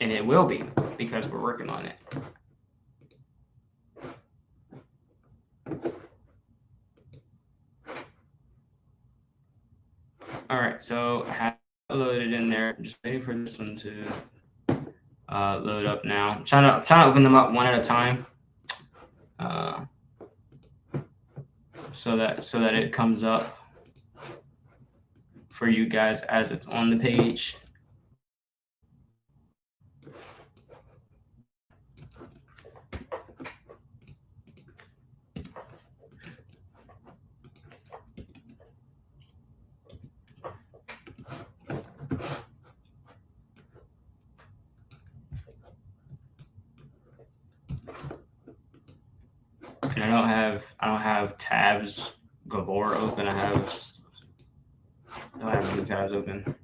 And it will be, because we're working on it. All right, so I have it loaded in there. I'm just waiting for this one to load up now. I'm trying to open them up one at a time, so that it comes up for you guys as it's on the page. And I don't have tabs galore open. I don't have any tabs open.